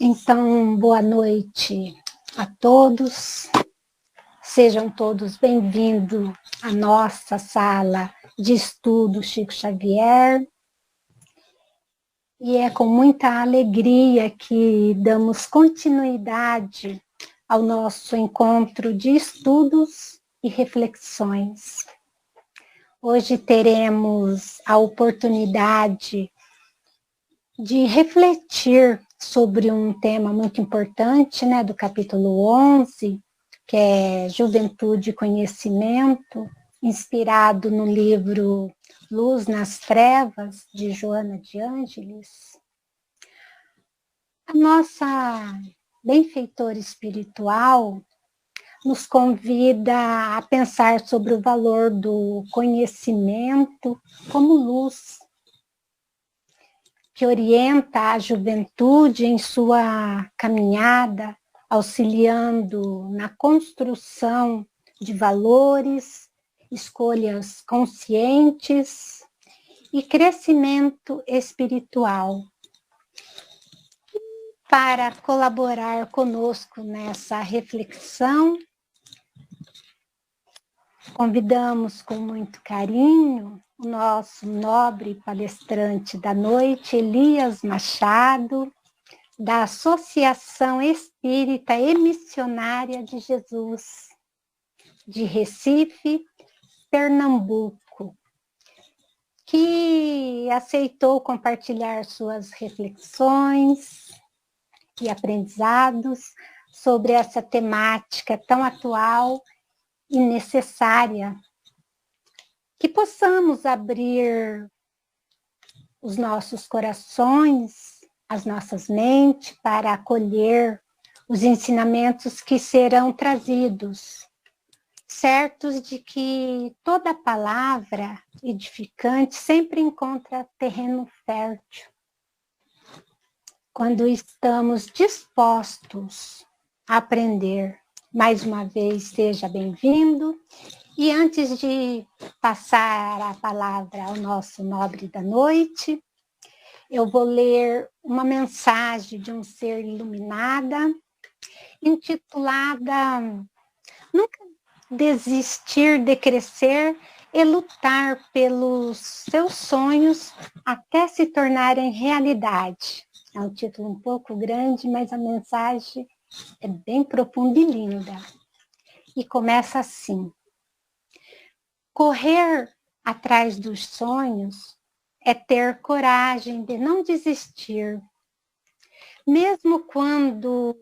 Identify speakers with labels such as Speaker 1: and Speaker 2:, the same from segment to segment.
Speaker 1: Então, boa noite a todos. Sejam todos bem-vindos à nossa sala de estudo Chico Xavier. E é com muita alegria que damos continuidade ao nosso encontro de estudos e reflexões. Hoje teremos a oportunidade de refletir sobre um tema muito importante, né, do capítulo 11, que é Juventude e Conhecimento, inspirado no livro Luz nas Trevas, de Joana de Ângeles. A nossa benfeitora espiritual nos convida a pensar sobre o valor do conhecimento como luz, que orienta a juventude em sua caminhada, auxiliando na construção de valores, escolhas conscientes e crescimento espiritual. Para colaborar conosco nessa reflexão, convidamos com muito carinho o nosso nobre palestrante da noite, Elias Machado, da Associação Espírita e Missionária de Jesus, de Recife, Pernambuco, que aceitou compartilhar suas reflexões e aprendizados sobre essa temática tão atual e necessária, que possamos abrir os nossos corações, as nossas mentes, para acolher os ensinamentos que serão trazidos, certos de que toda palavra edificante sempre encontra terreno fértil, quando estamos dispostos a aprender. Mais uma vez, seja bem-vindo. E antes de passar a palavra ao nosso nobre da noite, eu vou ler uma mensagem de um ser iluminada, intitulada Nunca desistir de crescer e lutar pelos seus sonhos até se tornarem realidade. É um título um pouco grande, mas a mensagem é bem profunda e linda. E começa assim: correr atrás dos sonhos é ter coragem de não desistir, mesmo quando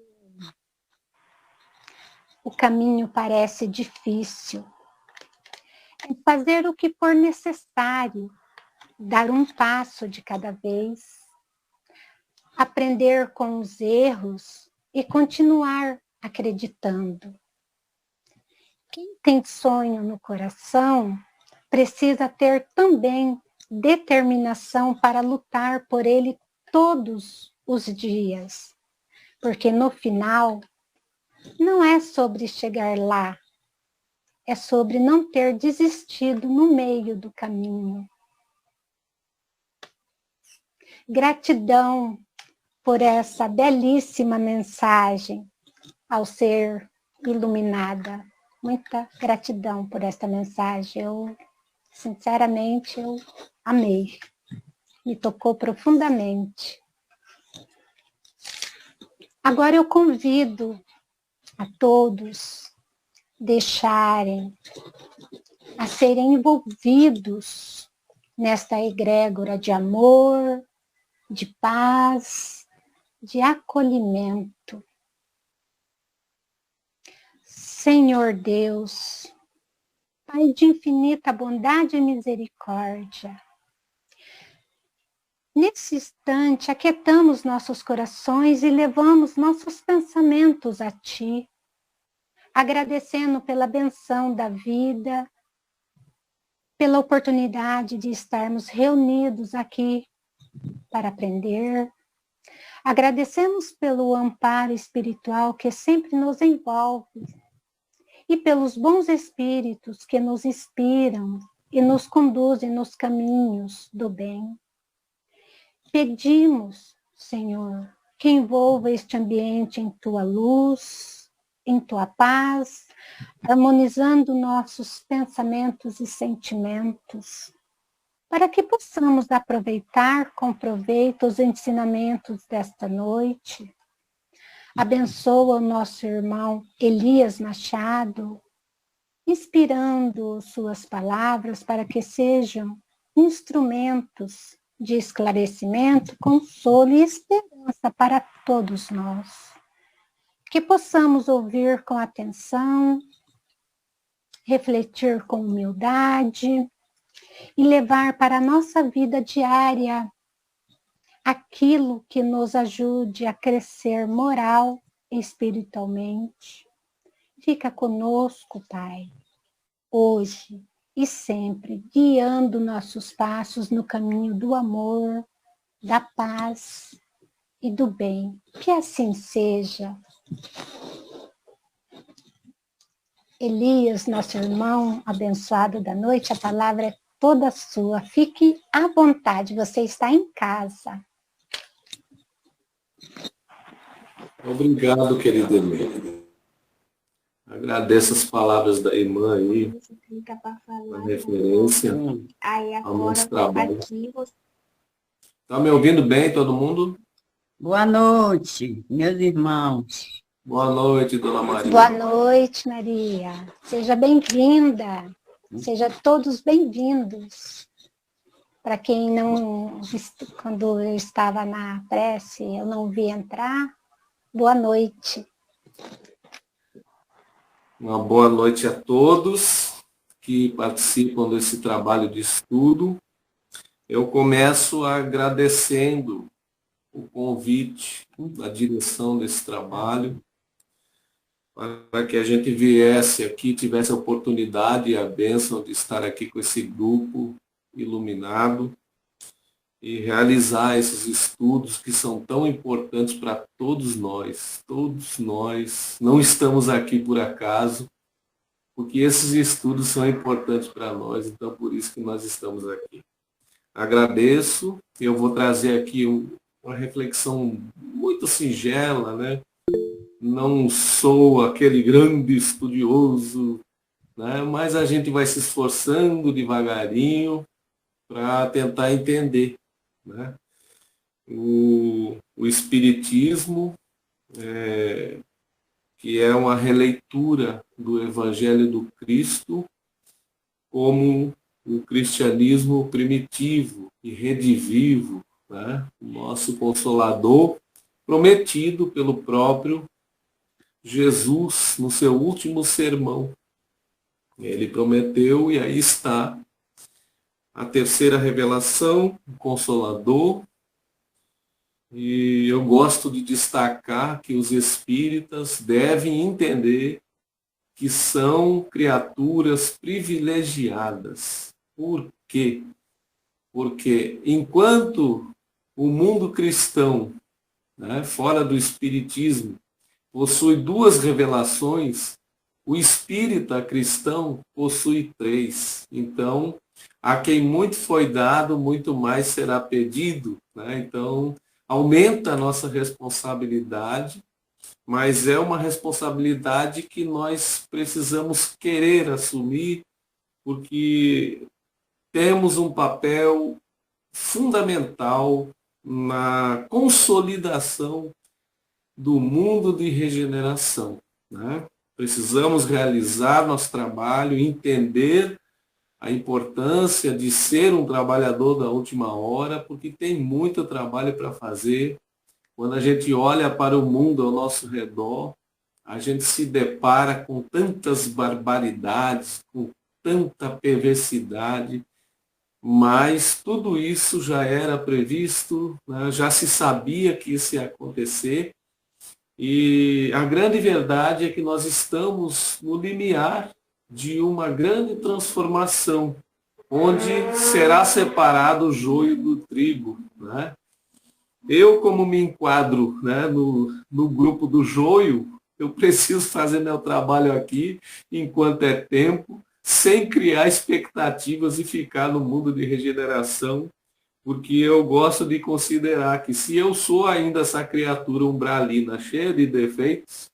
Speaker 1: o caminho parece difícil. É fazer o que for necessário, dar um passo de cada vez, aprender com os erros e continuar acreditando. Quem tem sonho no coração precisa ter também determinação para lutar por ele todos os dias, porque no final não é sobre chegar lá, é sobre não ter desistido no meio do caminho. Gratidão por essa belíssima mensagem ao ser iluminada. Muita gratidão por esta mensagem. Sinceramente, eu amei. Me tocou profundamente. Agora eu convido a todos a serem envolvidos nesta egrégora de amor, de paz, de acolhimento. Senhor Deus, Pai de infinita bondade e misericórdia, nesse instante aquietamos nossos corações e levamos nossos pensamentos a Ti, agradecendo pela benção da vida, pela oportunidade de estarmos reunidos aqui para aprender. Agradecemos pelo amparo espiritual que sempre nos envolve e pelos bons espíritos que nos inspiram e nos conduzem nos caminhos do bem. Pedimos, Senhor, que envolva este ambiente em tua luz, em tua paz, harmonizando nossos pensamentos e sentimentos, para que possamos aproveitar com proveito os ensinamentos desta noite. Abençoa o nosso irmão Elias Machado, inspirando suas palavras para que sejam instrumentos de esclarecimento, consolo e esperança para todos nós. Que possamos ouvir com atenção, refletir com humildade e levar para a nossa vida diária aquilo que nos ajude a crescer moral e espiritualmente. Fica conosco, Pai, hoje e sempre, guiando nossos passos no caminho do amor, da paz e do bem. Que assim seja. Elias, nosso irmão abençoado da noite, a palavra é toda sua. Fique à vontade, você está em casa.
Speaker 2: Obrigado, querida irmã. Agradeço as palavras da irmã aí, na referência ao nosso trabalho. Está me ouvindo bem, todo mundo?
Speaker 3: Boa noite, meus irmãos.
Speaker 2: Boa noite, dona Maria.
Speaker 1: Boa noite, Maria. Seja bem-vinda. Sejam todos bem-vindos. Para quem não, quando eu estava na prece, eu não vi entrar, boa noite.
Speaker 2: Uma boa noite a todos que participam desse trabalho de estudo. Eu começo agradecendo o convite da direção desse trabalho, para que a gente viesse aqui, tivesse a oportunidade e a bênção de estar aqui com esse grupo iluminado e realizar esses estudos que são tão importantes para todos nós. Todos nós não estamos aqui por acaso, porque esses estudos são importantes para nós, então por isso que nós estamos aqui. Agradeço, eu vou trazer aqui uma reflexão muito singela, né? Não sou aquele grande estudioso, né? Mas a gente vai se esforçando devagarinho para tentar entender, né? O Espiritismo, que é uma releitura do Evangelho do Cristo, como o cristianismo primitivo e redivivo, né? O nosso Consolador, prometido pelo próprio Jesus no seu último sermão. Ele prometeu, e aí está a terceira revelação, o Consolador. E eu gosto de destacar que os espíritas devem entender que são criaturas privilegiadas. Por quê? Porque enquanto o mundo cristão, né, fora do espiritismo, possui duas revelações, o espírita cristão possui três. Então, a quem muito foi dado, muito mais será pedido, né? Então, aumenta a nossa responsabilidade, mas é uma responsabilidade que nós precisamos querer assumir, porque temos um papel fundamental na consolidação do mundo de regeneração, né? Precisamos realizar nosso trabalho, entender a importância de ser um trabalhador da última hora, porque tem muito trabalho para fazer. Quando a gente olha para o mundo ao nosso redor, a gente se depara com tantas barbaridades, com tanta perversidade, mas tudo isso já era previsto, né? Já se sabia que isso ia acontecer, e a grande verdade é que nós estamos no limiar de uma grande transformação, onde será separado o joio do trigo, né? Eu, como me enquadro, né, no grupo do joio, eu preciso fazer meu trabalho aqui enquanto é tempo, sem criar expectativas e ficar no mundo de regeneração, porque eu gosto de considerar que se eu sou ainda essa criatura umbralina cheia de defeitos,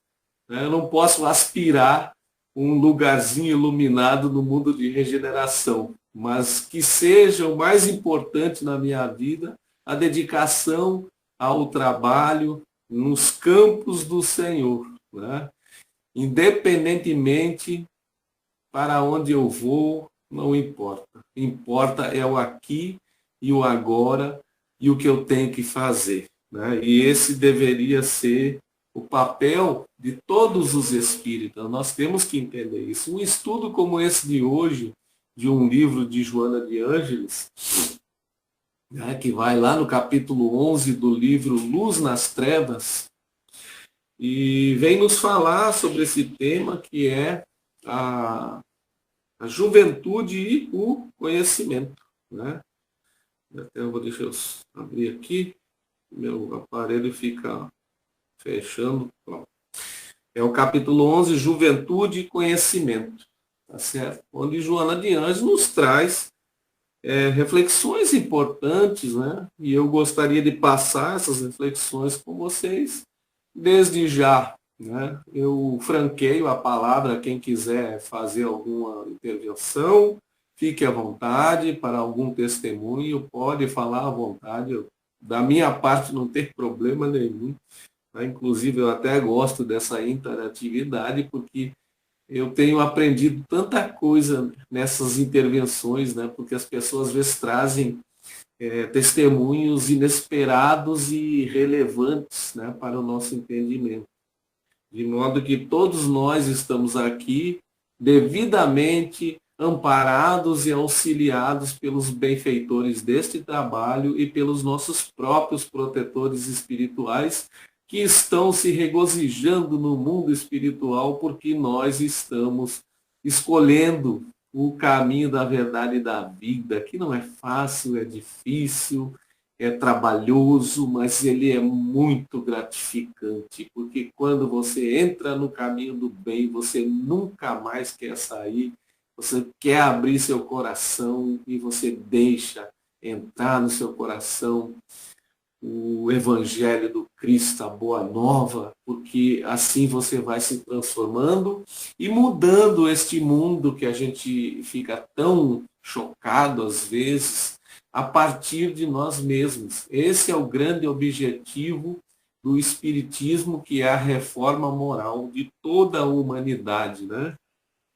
Speaker 2: né, eu não posso aspirar um lugarzinho iluminado no mundo de regeneração, mas que seja o mais importante na minha vida a dedicação ao trabalho nos campos do Senhor, né? Independentemente para onde eu vou, não importa. Importa é o aqui e o agora e o que eu tenho que fazer, né? E esse deveria ser o papel de todos os espíritas. Nós temos que entender isso. Um estudo como esse de hoje, de um livro de Joana de Ângeles, né, que vai lá no capítulo 11 do livro Luz nas Trevas, e vem nos falar sobre esse tema que é a juventude e o conhecimento, né? Até deixa eu abrir aqui, meu aparelho fica fechando. É o capítulo 11, Juventude e Conhecimento, tá certo? Onde Joana de Ângeles nos traz reflexões importantes, né? E eu gostaria de passar essas reflexões com vocês desde já, né? Eu franqueio a palavra a quem quiser fazer alguma intervenção, fique à vontade para algum testemunho, pode falar à vontade. Da minha parte não tem problema nenhum. Inclusive, eu até gosto dessa interatividade, porque eu tenho aprendido tanta coisa nessas intervenções, né? Porque as pessoas às vezes trazem testemunhos inesperados e relevantes, né, para o nosso entendimento. De modo que todos nós estamos aqui devidamente amparados e auxiliados pelos benfeitores deste trabalho e pelos nossos próprios protetores espirituais, que estão se regozijando no mundo espiritual porque nós estamos escolhendo o caminho da verdade e da vida, que não é fácil, é difícil, é trabalhoso, mas ele é muito gratificante, porque quando você entra no caminho do bem, você nunca mais quer sair, você quer abrir seu coração e você deixa entrar no seu coração o Evangelho do Cristo, a Boa Nova, porque assim você vai se transformando e mudando este mundo que a gente fica tão chocado às vezes, a partir de nós mesmos. Esse é o grande objetivo do Espiritismo, que é a reforma moral de toda a humanidade, né?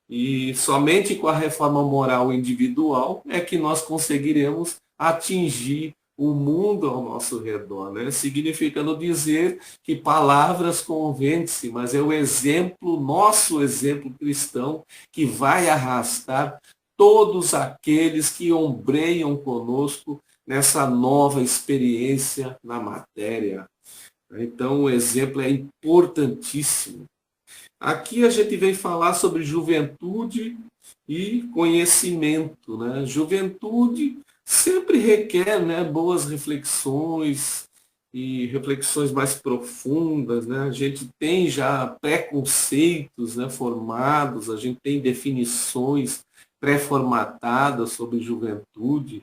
Speaker 2: E somente com a reforma moral individual é que nós conseguiremos atingir o mundo ao nosso redor, né? Significando dizer que palavras convencem, mas é o exemplo, nosso exemplo cristão, que vai arrastar todos aqueles que ombreiam conosco nessa nova experiência na matéria. Então, o exemplo é importantíssimo. Aqui a gente vem falar sobre juventude e conhecimento, né? Juventude sempre requer, né, boas reflexões e reflexões mais profundas, né? A gente tem já preconceitos, né, formados, a gente tem definições pré-formatadas sobre juventude,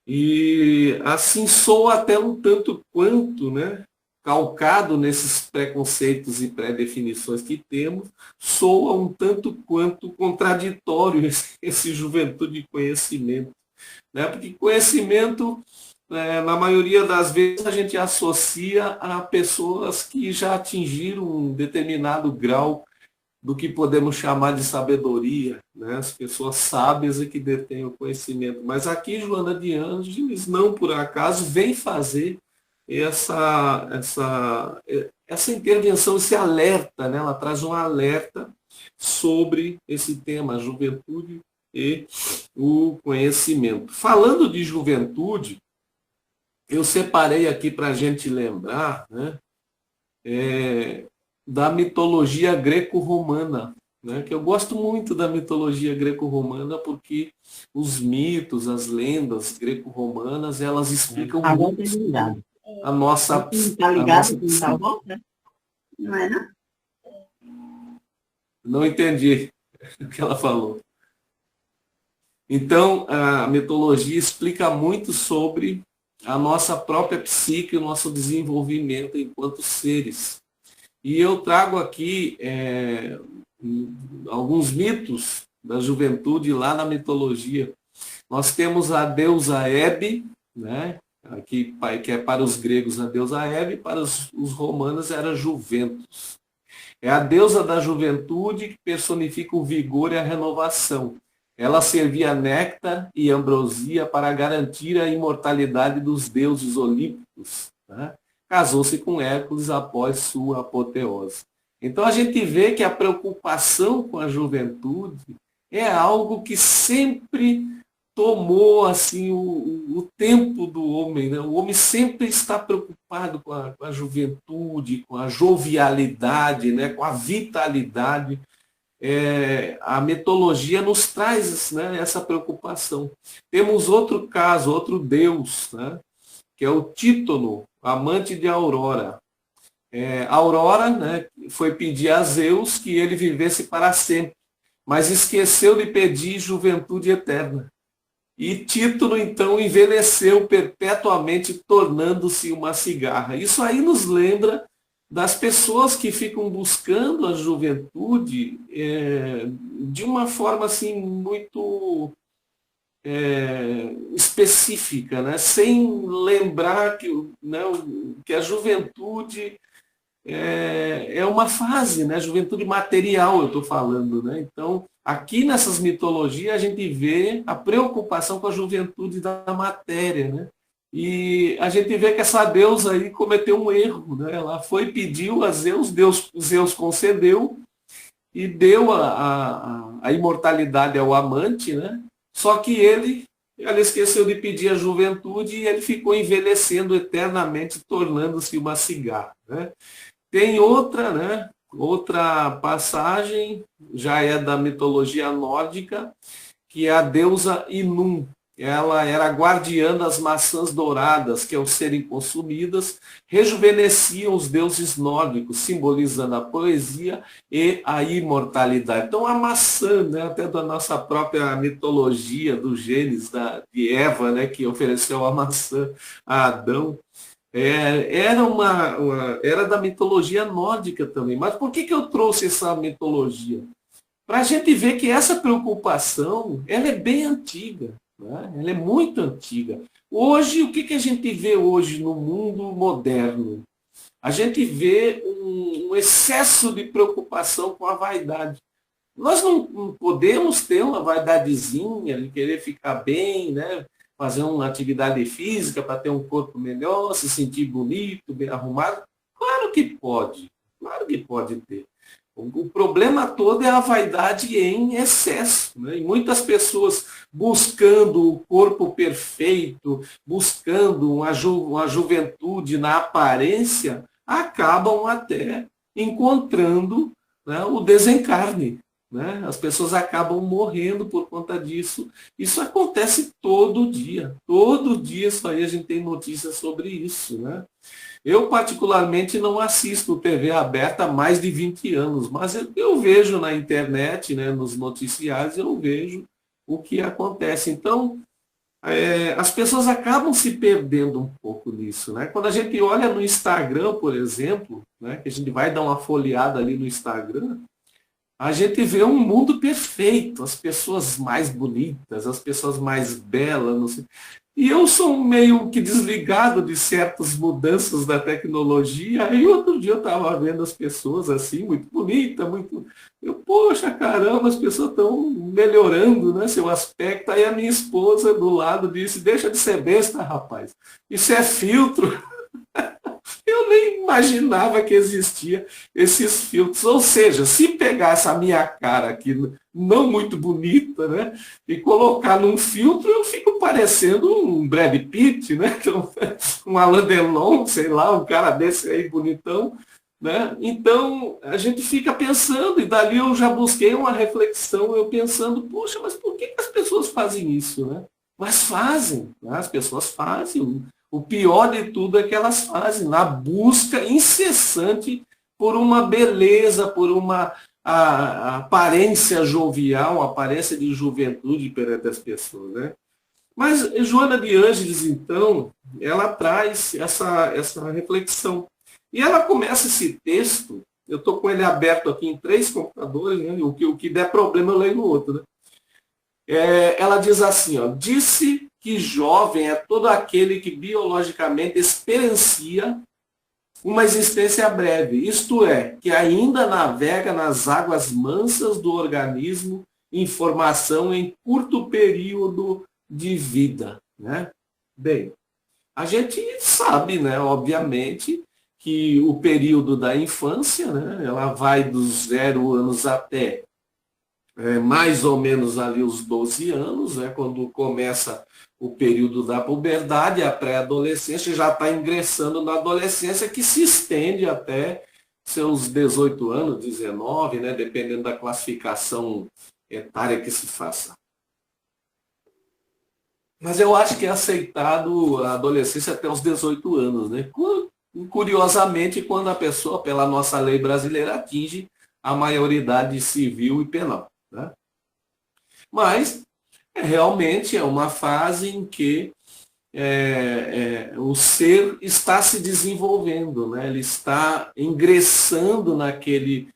Speaker 2: e assim soa até um tanto quanto, né, calcado nesses preconceitos e pré-definições que temos, soa um tanto quanto contraditório esse juventude e conhecimento, né? Porque conhecimento, na maioria das vezes, a gente associa a pessoas que já atingiram um determinado grau do que podemos chamar de sabedoria, né? As pessoas sábias e que detêm o conhecimento. Mas aqui, Joana de Ângeles, não por acaso, vem fazer essa intervenção, esse alerta, né? Ela traz um alerta sobre esse tema, a juventude e o conhecimento. Falando de juventude, eu separei aqui para a gente lembrar, né, da mitologia greco-romana, né, que eu gosto muito da mitologia greco-romana porque os mitos, as lendas greco-romanas, elas explicam muito a nossa...
Speaker 3: Está ligado com a volta? Não é, não?
Speaker 2: Não entendi o que ela falou. Então, a mitologia explica muito sobre a nossa própria psique, o nosso desenvolvimento enquanto seres. E eu trago aqui alguns mitos da juventude lá na mitologia. Nós temos a deusa Hebe, né? Aqui, que é para os gregos a deusa Hebe, para os romanos era Juventus. É a deusa da juventude que personifica o vigor e a renovação. Ela servia néctar e ambrosia para garantir a imortalidade dos deuses olímpicos. Né? Casou-se com Hércules após sua apoteose. Então a gente vê que a preocupação com a juventude é algo que sempre tomou assim o tempo do homem. Né? O homem sempre está preocupado com a juventude, com a jovialidade, né? Com a vitalidade. A mitologia nos traz, né, essa preocupação. Temos outro caso, outro deus, né, que é o Títono, amante de Aurora. Aurora, né, foi pedir a Zeus que ele vivesse para sempre, mas esqueceu de pedir juventude eterna. E Títono, então, envelheceu perpetuamente, tornando-se uma cigarra. Isso aí nos lembra das pessoas que ficam buscando a juventude de uma forma assim muito específica, né? Sem lembrar que a juventude é uma fase, né? Juventude material, eu estou falando. Né? Então, aqui nessas mitologias, a gente vê a preocupação com a juventude da matéria, né? E a gente vê que essa deusa aí cometeu um erro. Né? Ela foi, pediu a Zeus, Zeus concedeu e deu a imortalidade ao amante, né? Só que ela esqueceu de pedir a juventude e ele ficou envelhecendo eternamente, tornando-se uma cigarra. Né? Tem outra, né? Outra passagem, já é da mitologia nórdica, que é a deusa Inum. Ela era guardiã das maçãs douradas, que ao serem consumidas, rejuvenesciam os deuses nórdicos, simbolizando a poesia e a imortalidade. Então a maçã, né, até da nossa própria mitologia, do Gênesis, de Eva, né, que ofereceu a maçã a Adão, era da mitologia nórdica também. Mas por que eu trouxe essa mitologia? Para a gente ver que essa preocupação ela é bem antiga. Né? Ela é muito antiga. Hoje, o que a gente vê hoje no mundo moderno? A gente vê um excesso de preocupação com a vaidade. Nós não podemos ter uma vaidadezinha de querer ficar bem, né? Fazer uma atividade física para ter um corpo melhor, se sentir bonito, bem arrumado. Claro que pode ter. O problema todo é a vaidade em excesso. Né? E muitas pessoas buscando o corpo perfeito, buscando uma juventude na aparência, acabam até encontrando, né, o desencarne. Né? As pessoas acabam morrendo por conta disso. Isso acontece todo dia. Todo dia isso aí a gente tem notícias sobre isso. Né? Eu, particularmente, não assisto TV aberta há mais de 20 anos, mas eu vejo na internet, né, nos noticiários, eu vejo o que acontece. Então, as pessoas acabam se perdendo um pouco nisso. Né? Quando a gente olha no Instagram, por exemplo, né, que a gente vai dar uma folheada ali no Instagram, a gente vê um mundo perfeito, as pessoas mais bonitas, as pessoas mais belas, não sei. E eu sou meio que desligado de certas mudanças da tecnologia. Aí outro dia eu estava vendo as pessoas assim, muito bonitas, muito. Poxa, caramba, as pessoas estão melhorando, né, seu aspecto. Aí a minha esposa do lado disse, deixa de ser besta, rapaz. Isso é filtro. Eu nem imaginava que existia esses filtros. Ou seja, se pegar essa minha cara aqui, não muito bonita, né, e colocar num filtro, eu fico parecendo um Brad Pitt, né, um Alain Delon, sei lá, um cara desse aí bonitão. Né? Então, a gente fica pensando, e dali eu já busquei uma reflexão, eu pensando, poxa, mas por que as pessoas fazem isso? Né? Mas fazem, né? As pessoas fazem. O pior de tudo é que elas fazem, na busca incessante por uma beleza, por uma a aparência jovial, a aparência de juventude perante as pessoas, né? Mas Joana de Ângeles, então, ela traz essa reflexão. E ela começa esse texto, eu estou com ele aberto aqui em 3 computadores, né? O que der problema eu leio no outro, né? Ela diz assim, ó, disse que jovem é todo aquele que biologicamente experiencia uma existência breve, isto é, que ainda navega nas águas mansas do organismo em formação em curto período de vida, né? Bem, a gente sabe, né, obviamente, que o período da infância, né, ela vai dos 0 anos até mais ou menos ali os 12 anos, né, quando começa o período da puberdade, a pré-adolescência, já está ingressando na adolescência, que se estende até seus 18 anos, 19, né, dependendo da classificação etária que se faça. Mas eu acho que é aceitado a adolescência até os 18 anos, né? Curiosamente, quando a pessoa, pela nossa lei brasileira, atinge a maioridade civil e penal, né? Mas realmente é uma fase em que o ser está se desenvolvendo, né? Ele está ingressando naquele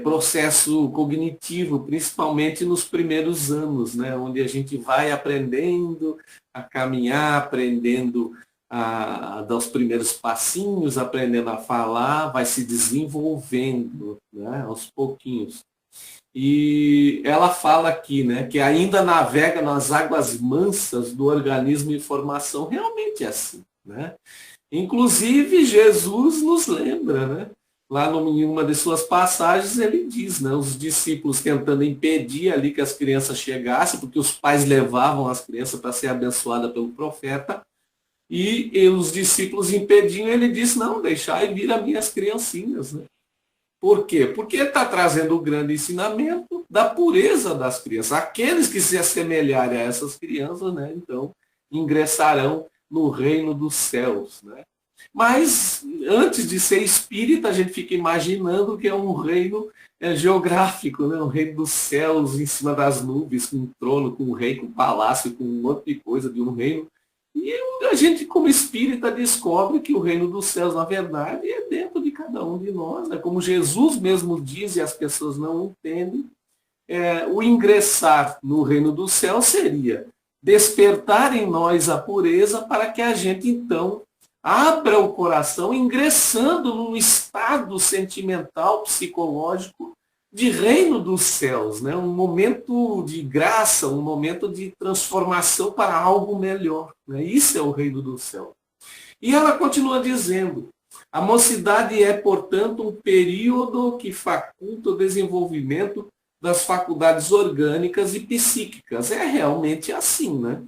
Speaker 2: processo cognitivo, principalmente nos primeiros anos, né? Onde a gente vai aprendendo a caminhar, aprendendo a dar os primeiros passinhos, aprendendo a falar, vai se desenvolvendo, né? Aos pouquinhos. E ela fala aqui, né, que ainda navega nas águas mansas do organismo em formação. Realmente é assim, né? Inclusive, Jesus nos lembra, né? Lá em uma de suas passagens, ele diz, né, os discípulos tentando impedir ali que as crianças chegassem, porque os pais levavam as crianças para ser abençoadas pelo profeta, e os discípulos impediam, ele disse, não, deixai vir as minhas criancinhas, né? Por quê? Porque ele está trazendo o grande ensinamento da pureza das crianças. Aqueles que se assemelharem a essas crianças, né, então, ingressarão no reino dos céus, né? Mas, antes de ser espírita, a gente fica imaginando que é um reino geográfico, né? Um reino dos céus, em cima das nuvens, com um trono, com um rei, com um palácio, com um monte de coisa de um reino. E a gente, como espírita, descobre que o reino dos céus, na verdade, é dentro de cada um de nós, né? Como Jesus mesmo diz, e as pessoas não entendem, o ingressar no reino dos céus seria despertar em nós a pureza para que a gente, então, abra o coração, ingressando num estado sentimental, psicológico, de reino dos céus, né? Um momento de graça, um momento de transformação para algo melhor, né? Isso é o reino do céu. E ela continua dizendo, a mocidade é, portanto, um período que faculta o desenvolvimento das faculdades orgânicas e psíquicas. É realmente assim, né?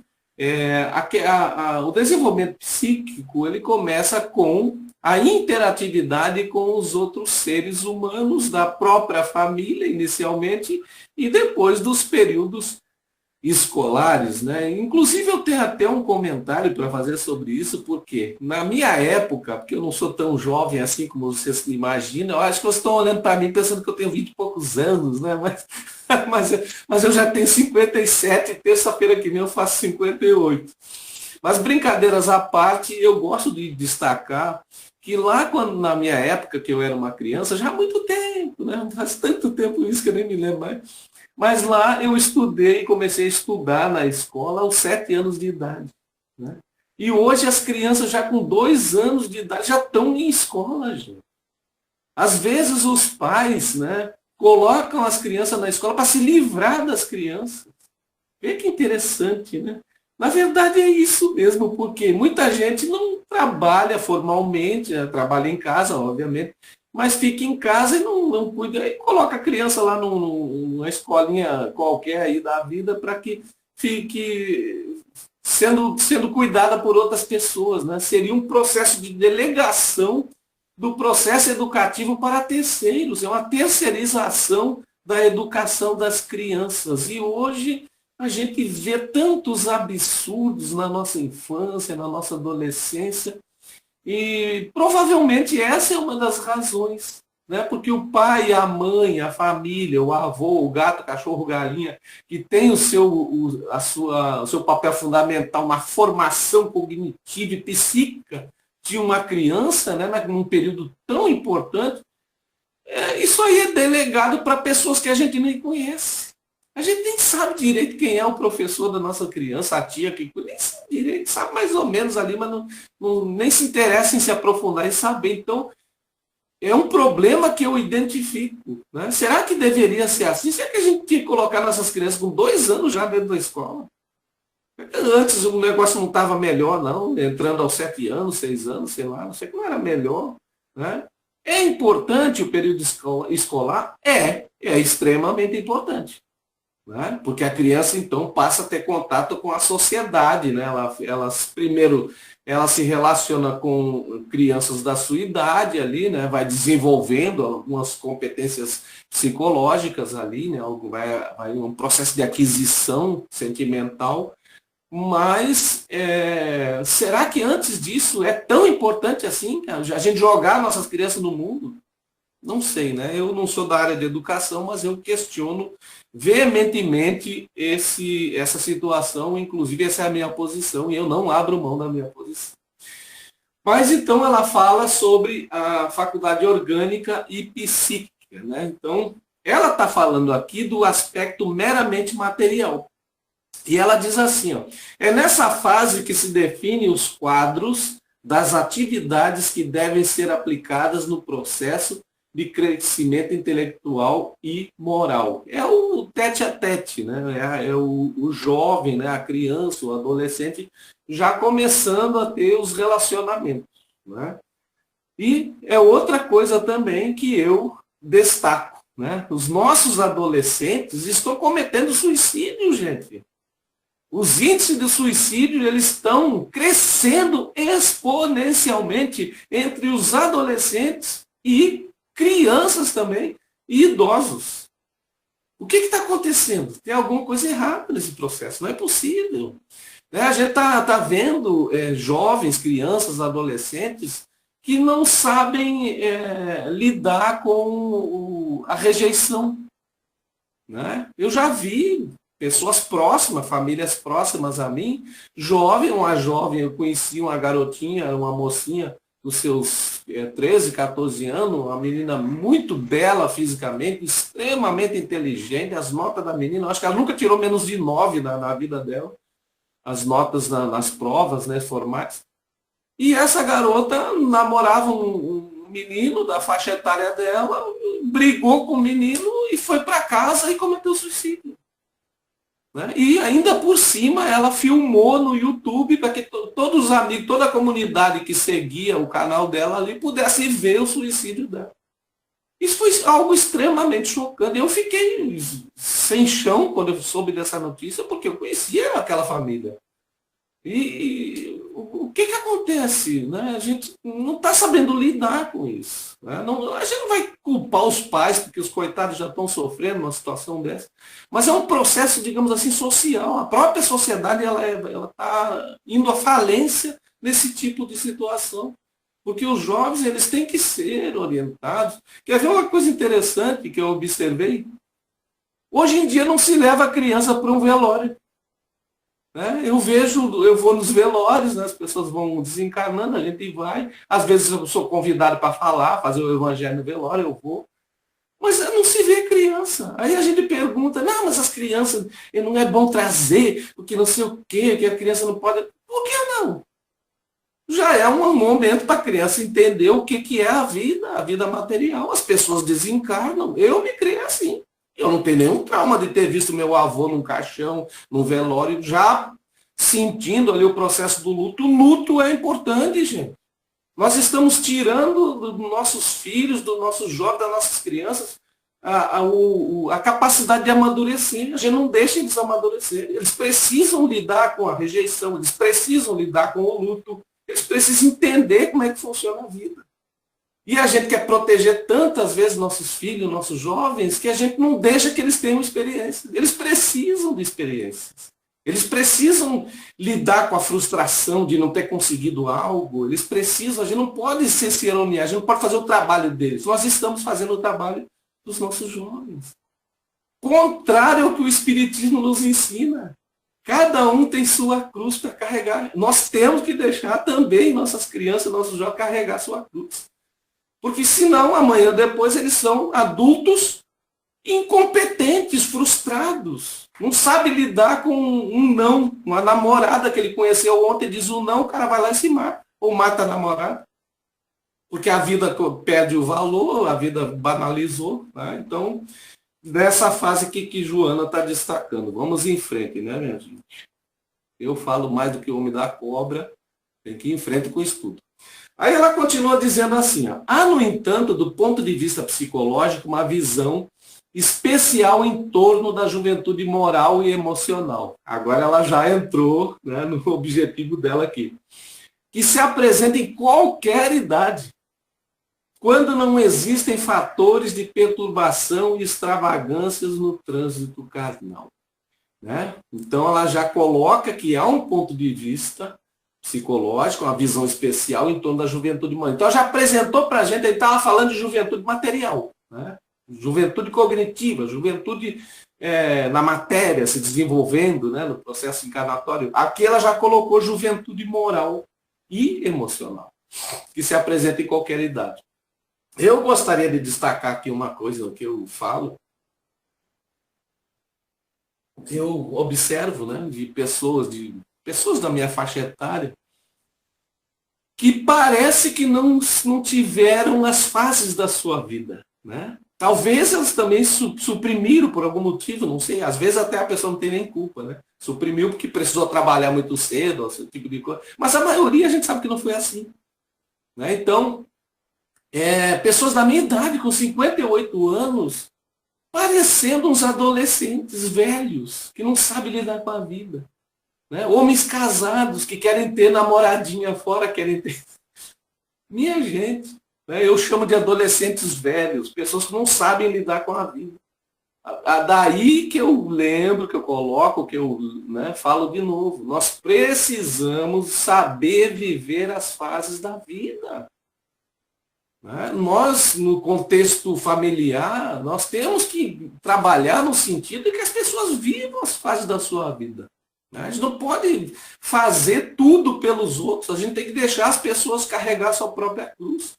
Speaker 2: O desenvolvimento psíquico, ele começa com a interatividade com os outros seres humanos da própria família, inicialmente, e depois dos períodos escolares, né? Inclusive, eu tenho até um comentário para fazer sobre isso, porque na minha época, porque eu não sou tão jovem assim como vocês imaginam, eu acho que vocês estão olhando para mim pensando que eu tenho 20 e poucos anos, né? Mas eu já tenho 57, terça-feira que vem eu faço 58. Mas brincadeiras à parte, eu gosto de destacar que lá na minha época, que eu era uma criança, já há muito tempo, né? Faz tanto tempo isso que eu nem me lembro mais. Mas lá eu estudei, comecei a estudar na escola aos 7 anos de idade, né? E hoje as crianças já com 2 anos de idade já estão em escola, gente. Às vezes os pais, né, colocam as crianças na escola para se livrar das crianças. Vê que interessante, né? Na verdade é isso mesmo, porque muita gente não trabalha formalmente, né? Trabalha em casa, obviamente, mas fica em casa e não cuida, e coloca a criança lá numa escolinha qualquer aí da vida para que fique sendo cuidada por outras pessoas, né? Seria um processo de delegação do processo educativo para terceiros, é uma terceirização da educação das crianças. E hoje a gente vê tantos absurdos na nossa infância, na nossa adolescência, e provavelmente essa é uma das razões, né? Porque o pai, a mãe, a família, o avô, o gato, o cachorro, galinha, que tem o seu papel fundamental na formação cognitiva e psíquica de uma criança, né? Num período tão importante, isso aí é delegado para pessoas que a gente nem conhece. A gente nem sabe direito quem é o professor da nossa criança, a tia, que nem sabe direito, sabe mais ou menos ali, mas nem se interessa em se aprofundar e saber. Então, é um problema que eu identifico. Né? Será que deveria ser assim? Será que a gente tinha que colocar nossas crianças com 2 anos já dentro da escola? Antes o negócio não estava melhor, não, entrando aos 7 anos, 6 anos, sei lá, não sei como era melhor. Né? É importante o período escolar? É extremamente importante. Né? Porque a criança, então, passa a ter contato com a sociedade. Né? Primeiro, ela se relaciona com crianças da sua idade ali, né? Vai desenvolvendo algumas competências psicológicas ali, né? Vai um processo de aquisição sentimental. Mas será que antes disso é tão importante assim, a gente jogar nossas crianças no mundo? Não sei, né? Eu não sou da área de educação, mas eu questiono veementemente essa situação, inclusive essa é a minha posição, e eu não abro mão da minha posição. Mas então ela fala sobre a faculdade orgânica e psíquica, né? Então, ela está falando aqui do aspecto meramente material. E ela diz assim, ó, é nessa fase que se define os quadros das atividades que devem ser aplicadas no processo de crescimento intelectual e moral. É o tete-a-tete, né? É o jovem, né? A criança, o adolescente, já começando a ter os relacionamentos. Né? E é outra coisa também que eu destaco. Né? Os nossos adolescentes estão cometendo suicídio, gente. Os índices de suicídio eles estão crescendo exponencialmente entre os adolescentes e crianças também e idosos. O que está acontecendo? Tem alguma coisa errada nesse processo. Não é possível. A gente está vendo jovens, crianças, adolescentes que não sabem lidar com a rejeição. Né? Eu já vi pessoas próximas, famílias próximas a mim, uma jovem, eu conheci uma garotinha, uma mocinha dos seus 13, 14 anos, uma menina muito bela fisicamente, extremamente inteligente, as notas da menina, eu acho que ela nunca tirou menos de 9 na vida dela, as notas nas provas, né, formais. E essa garota namorava um menino da faixa etária dela, brigou com o menino e foi para casa e cometeu suicídio. Né? E ainda por cima ela filmou no YouTube para que todos os amigos, toda a comunidade que seguia o canal dela ali pudesse ver o suicídio dela. Isso foi algo extremamente chocante. Eu fiquei sem chão quando eu soube dessa notícia, porque eu conhecia aquela família. E o que acontece? Né? A gente não está sabendo lidar com isso. Né? A gente não vai culpar os pais, porque os coitados já estão sofrendo uma situação dessa. Mas é um processo, digamos assim, social. A própria sociedade ela está indo à falência nesse tipo de situação. Porque os jovens eles têm que ser orientados. Quer ver uma coisa interessante que eu observei? Hoje em dia não se leva a criança para um velório. Eu vou nos velórios, né? As pessoas vão desencarnando, a gente vai. Às vezes eu sou convidado para falar, fazer o evangelho no velório, eu vou. Mas não se vê criança. Aí a gente pergunta, não, mas as crianças, não é bom trazer, porque não sei o quê, que a criança não pode. Por que não? Já é um momento para a criança entender o que é a vida material. As pessoas desencarnam. Eu me criei assim. Eu não tenho nenhum trauma de ter visto meu avô num caixão, num velório, já sentindo ali o processo do luto. O luto é importante, gente. Nós estamos tirando dos nossos filhos, dos nossos jovens, das nossas crianças, a capacidade de amadurecer. A gente não deixa eles amadurecer. Eles precisam lidar com a rejeição, eles precisam lidar com o luto, eles precisam entender como é que funciona a vida. E a gente quer proteger tantas vezes nossos filhos, nossos jovens, que a gente não deixa que eles tenham experiências. Eles precisam de experiências. Eles precisam lidar com a frustração de não ter conseguido algo. Eles precisam, a gente não pode se ironia, a gente não pode fazer o trabalho deles. Nós estamos fazendo o trabalho dos nossos jovens. Contrário ao que o Espiritismo nos ensina. Cada um tem sua cruz para carregar. Nós temos que deixar também nossas crianças, nossos jovens carregar sua cruz. Porque senão, amanhã depois, eles são adultos incompetentes, frustrados. Não sabe lidar com um não. Uma namorada que ele conheceu ontem diz um não, o cara vai lá e se mata. Ou mata a namorada. Porque a vida perde o valor, a vida banalizou. Tá? Então, nessa fase que Joana está destacando. Vamos em frente, né, minha gente? Eu falo mais do que o homem da cobra, tem que ir em frente com o estudo. Aí ela continua dizendo assim, ó, há, no entanto, do ponto de vista psicológico, uma visão especial em torno da juventude moral e emocional. Agora ela já entrou, né, no objetivo dela aqui. Que se apresenta em qualquer idade, quando não existem fatores de perturbação e extravagâncias no trânsito carnal. Né? Então ela já coloca que há um ponto de vista psicológico, uma visão especial em torno da juventude moral. Então ela já apresentou para a gente, ele estava falando de juventude material, né? Juventude cognitiva, juventude na matéria, se desenvolvendo, né, no processo encarnatório. Aqui ela já colocou juventude moral e emocional, que se apresenta em qualquer idade. Eu gostaria de destacar aqui uma coisa que eu falo. Eu observo, né, de pessoas da minha faixa etária que parece que não tiveram as fases da sua vida, né? Talvez elas também suprimiram por algum motivo, não sei. Às vezes até a pessoa não tem nem culpa, né? Suprimiu porque precisou trabalhar muito cedo, esse tipo de coisa. Mas a maioria a gente sabe que não foi assim, né? Então, pessoas da minha idade, com 58 anos, parecendo uns adolescentes velhos, que não sabem lidar com a vida. Né? Homens casados que querem ter namoradinha fora, querem ter... Minha gente, né? Eu chamo de adolescentes velhos, pessoas que não sabem lidar com a vida. Daí que eu lembro, que eu coloco, que eu, né, falo de novo. Nós precisamos saber viver as fases da vida. Nós, no contexto familiar, nós temos que trabalhar no sentido de que as pessoas vivam as fases da sua vida. A gente não pode fazer tudo pelos outros, a gente tem que deixar as pessoas carregar a sua própria cruz.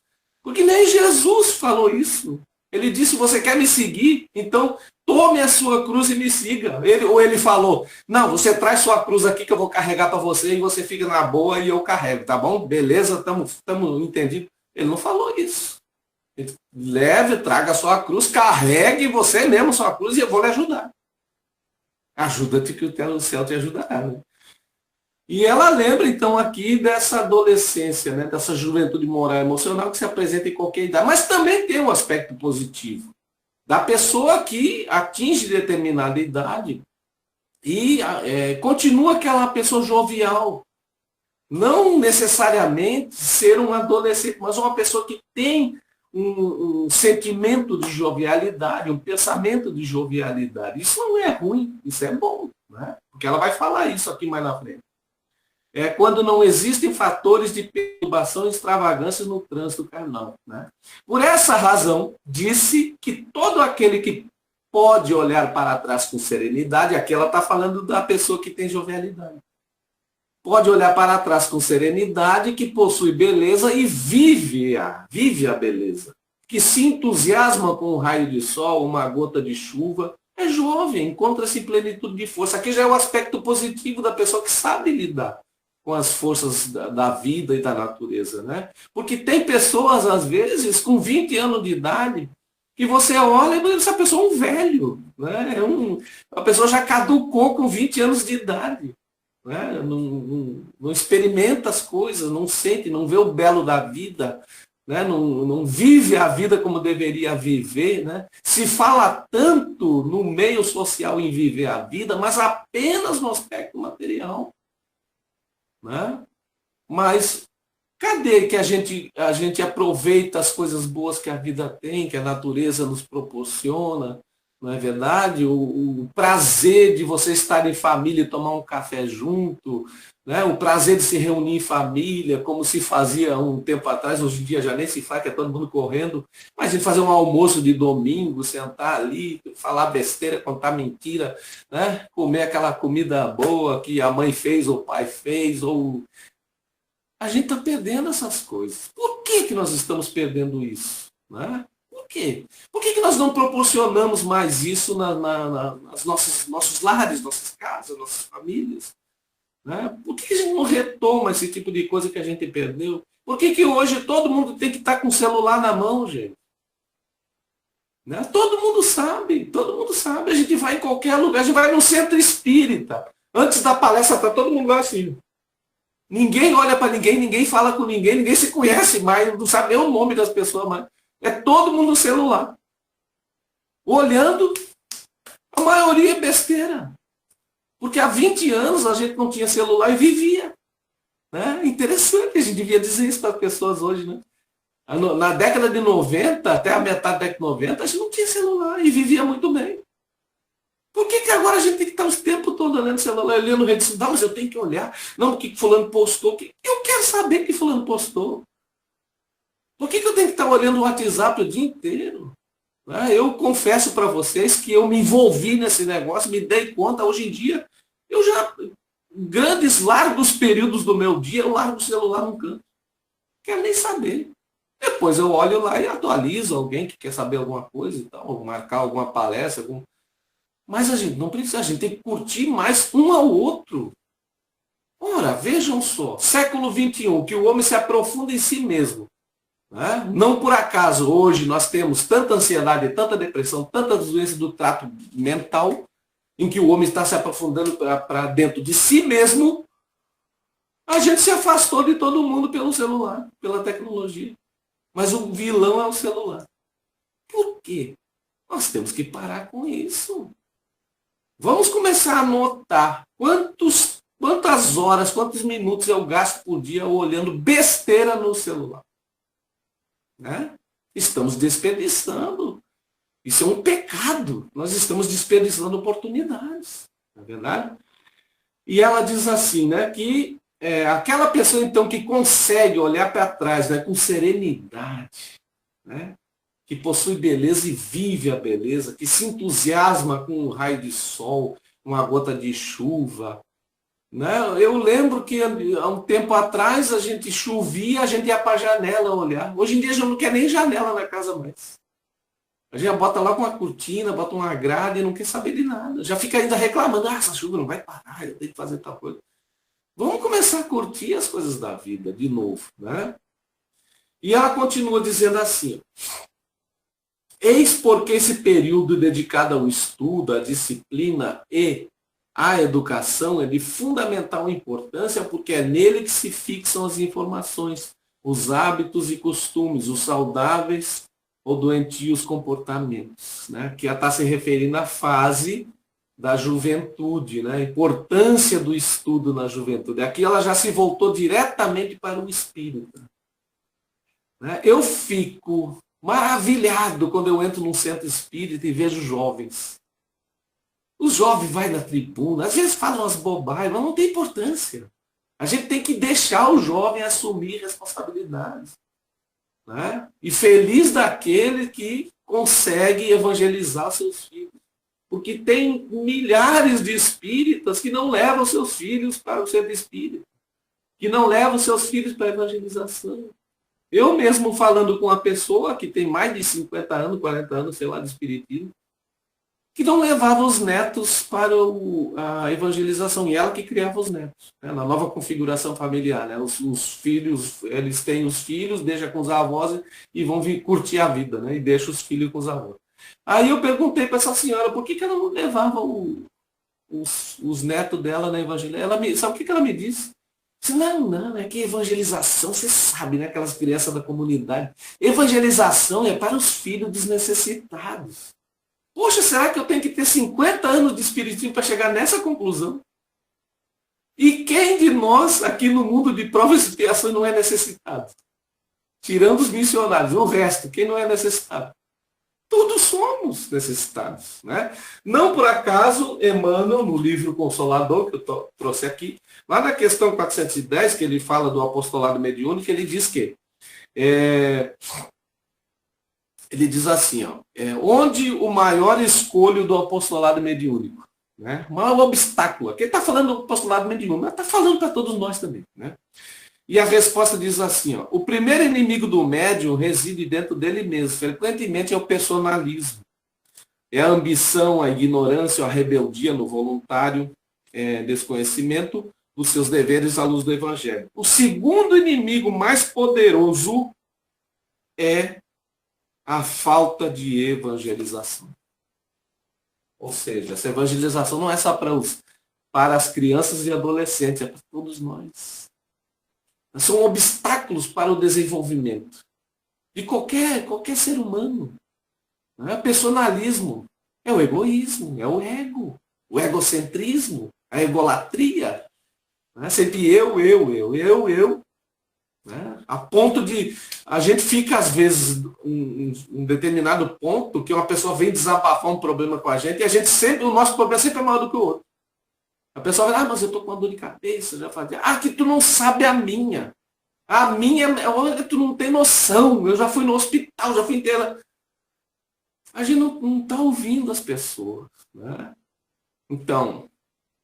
Speaker 2: Porque nem Jesus falou isso. Ele disse, você quer me seguir? Então tome a sua cruz e me siga. Ele falou, não, você traz sua cruz aqui que eu vou carregar para você e você fica na boa e eu carrego, tá bom? Beleza, estamos entendidos. Ele não falou isso. Ele leve, traga a sua cruz, carregue você mesmo a sua cruz e eu vou lhe ajudar. Ajuda-te que o céu te ajudará. Né? E ela lembra, então, aqui dessa adolescência, né, dessa juventude moral e emocional que se apresenta em qualquer idade. Mas também tem um aspecto positivo. Da pessoa que atinge determinada idade e continua aquela pessoa jovial. Não necessariamente ser um adolescente, mas uma pessoa que tem um sentimento de jovialidade, um pensamento de jovialidade. Isso não é ruim, isso é bom, né? Porque ela vai falar isso aqui mais na frente. É quando não existem fatores de perturbação e extravagância no trânsito carnal. Né? Por essa razão, disse que todo aquele que pode olhar para trás com serenidade, aqui ela está falando da pessoa que tem jovialidade. Pode olhar para trás com serenidade, que possui beleza e vive a beleza. Que se entusiasma com um raio de sol, uma gota de chuva, é jovem, encontra-se em plenitude de força. Aqui já é o aspecto positivo da pessoa que sabe lidar com as forças da vida e da natureza. Né? Porque tem pessoas, às vezes, com 20 anos de idade, que você olha e essa pessoa é um velho. Né? A pessoa já caducou com 20 anos de idade. Né? Não experimenta as coisas, não sente, não vê o belo da vida, né? Não vive a vida como deveria viver. Né? Se fala tanto no meio social em viver a vida, mas apenas no aspecto material. Né? Mas cadê que a gente aproveita as coisas boas que a vida tem, que a natureza nos proporciona? não é verdade? O prazer de você estar em família e tomar um café junto, né? O prazer de se reunir em família, como se fazia um tempo atrás, hoje em dia já nem se faz, que é todo mundo correndo. Mas a gente fazer um almoço de domingo, sentar ali, falar besteira, contar mentira, né? Comer aquela comida boa que a mãe fez ou o pai fez, ou a gente está perdendo essas coisas. Por que, que nós estamos perdendo isso? Né? Por quê? Por que, que nós não proporcionamos mais isso nas nossos lares, nossas casas, nossas famílias? Né? Por que, que a gente não retoma esse tipo de coisa que a gente perdeu? Por que, que hoje todo mundo tem que estar com o celular na mão, gente? Né? Todo mundo sabe, todo mundo sabe. A gente vai em qualquer lugar, a gente vai no centro espírita. Antes da palestra está todo mundo lá assim. Ninguém olha para ninguém, ninguém fala com ninguém, ninguém se conhece mais, não sabe nem o nome das pessoas mais. É todo mundo no celular. Olhando, a maioria é besteira. Porque há 20 anos a gente não tinha celular e vivia. Né? Interessante, a gente devia dizer isso para as pessoas hoje. Né? Na década de 90, até a metade da década de 90, a gente não tinha celular e vivia muito bem. Por que, que agora a gente tem que estar o tempo todo olhando o celular, olhando rede social? Não, mas eu tenho que olhar. Não, o que fulano postou. Eu quero saber o que fulano postou. Por que, que eu tenho que estar olhando o WhatsApp o dia inteiro? Eu confesso para vocês que eu me envolvi nesse negócio, me dei conta, hoje em dia, eu já, grandes, largos períodos do meu dia, eu largo o celular num canto. Não quero nem saber. Depois eu olho lá e atualizo alguém que quer saber alguma coisa e tal, marcar alguma palestra, Mas a gente não precisa, a gente tem que curtir mais um ao outro. Ora, vejam só, século XXI, que o homem se aprofunda em si mesmo. Né? Não por acaso hoje nós temos tanta ansiedade, tanta depressão, tantas doenças do trato mental, em que o homem está se aprofundando para dentro de si mesmo, a gente se afastou de todo mundo pelo celular, pela tecnologia. Mas o vilão é o celular. Por quê? Nós temos que parar com isso. Vamos começar a notar quantas horas, quantos minutos eu gasto por dia olhando besteira no celular. Né? Estamos desperdiçando. Isso é um pecado. Nós estamos desperdiçando oportunidades. Não é verdade? E ela diz assim, né, que aquela pessoa então que consegue olhar para trás, né, com serenidade, né, que possui beleza e vive a beleza, que se entusiasma com um raio de sol, uma gota de chuva. Né? Eu lembro que há um tempo atrás a gente chovia, a gente ia para a janela olhar. Hoje em dia já não quer nem janela na casa mais. A gente bota lá com uma cortina, bota uma grade e não quer saber de nada. Já fica ainda reclamando, essa chuva não vai parar, eu tenho que fazer tal coisa. Vamos começar a curtir as coisas da vida de novo. Né? E ela continua dizendo assim, eis porque esse período dedicado ao estudo, à disciplina e à educação é de fundamental importância, porque é nele que se fixam as informações, os hábitos e costumes, os saudáveis ou doentios comportamentos, né? Que ela está se referindo à fase da juventude, né? A importância do estudo na juventude. Aqui ela já se voltou diretamente para o espírita. Né? Eu fico maravilhado quando eu entro num centro espírita e vejo jovens. Os jovens vai na tribuna, às vezes falam umas bobagens, mas não tem importância. A gente tem que deixar o jovem assumir responsabilidades. Né? E feliz daquele que consegue evangelizar seus filhos. Porque tem milhares de espíritas que não levam seus filhos para o centro espírita. Que não levam seus filhos para a evangelização. Eu mesmo falando com uma pessoa que tem mais de 50 anos, 40 anos, sei lá, de espiritismo, que não levava os netos para a evangelização, e ela que criava os netos, né, na nova configuração familiar. Né, os filhos, eles têm os filhos, deixam com os avós e vão curtir a vida, né, e deixam os filhos com os avós. Aí eu perguntei para essa senhora, por que ela não levava os netos dela na evangelização? Sabe o que ela me disse? Não, é que evangelização, você sabe, né, aquelas crianças da comunidade, evangelização é para os filhos desnecessitados. Poxa, será que eu tenho que ter 50 anos de espiritismo para chegar nessa conclusão? E quem de nós, aqui no mundo de provas e expiações, não é necessitado? Tirando os missionários, o resto, quem não é necessitado? Todos somos necessitados, né? Não por acaso, Emmanuel, no livro Consolador, que eu trouxe aqui, lá na questão 410, que ele fala do apostolado mediúnico, ele diz que, ele diz assim, ó, onde o maior escolho do apostolado mediúnico? Né? O maior obstáculo. Aqui ele está falando do apostolado mediúnico, mas está falando para todos nós também, né? E a resposta diz assim, ó, o primeiro inimigo do médium reside dentro dele mesmo, frequentemente é o personalismo. É a ambição, a ignorância, a rebeldia no voluntário desconhecimento dos seus deveres à luz do Evangelho. O segundo inimigo mais poderoso é a falta de evangelização. Ou seja, essa evangelização não é só para as crianças e adolescentes, é para todos nós. São obstáculos para o desenvolvimento de qualquer ser humano. Não é o personalismo, é o egoísmo, é o ego, o egocentrismo, a egolatria. Né? Sempre eu. Né? A ponto de a gente fica, às vezes, em um determinado ponto que uma pessoa vem desabafar um problema com a gente e a gente sempre, o nosso problema sempre é maior do que o outro. A pessoa vai, mas eu estou com uma dor de cabeça, já fazia, que tu não sabe a minha. A minha, olha, tu não tem noção, eu já fui no hospital, já fui inteira. A gente não está ouvindo as pessoas. Né? Então,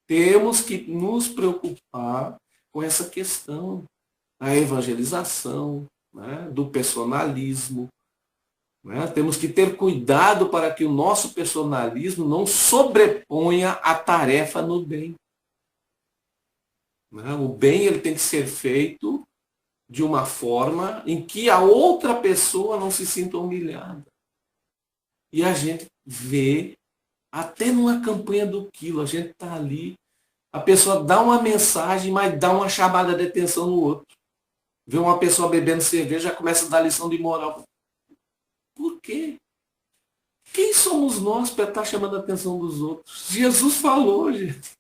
Speaker 2: temos que nos preocupar com essa questão da evangelização, né? Do personalismo. Né? Temos que ter cuidado para que o nosso personalismo não sobreponha a tarefa no bem. Né? O bem ele tem que ser feito de uma forma em que a outra pessoa não se sinta humilhada. E a gente vê, até numa campanha do quilo, a gente está ali, a pessoa dá uma mensagem, mas dá uma chamada de atenção no outro. Vê uma pessoa bebendo cerveja, já começa a dar lição de moral. Por quê? Quem somos nós para estar chamando a atenção dos outros? Jesus falou, gente.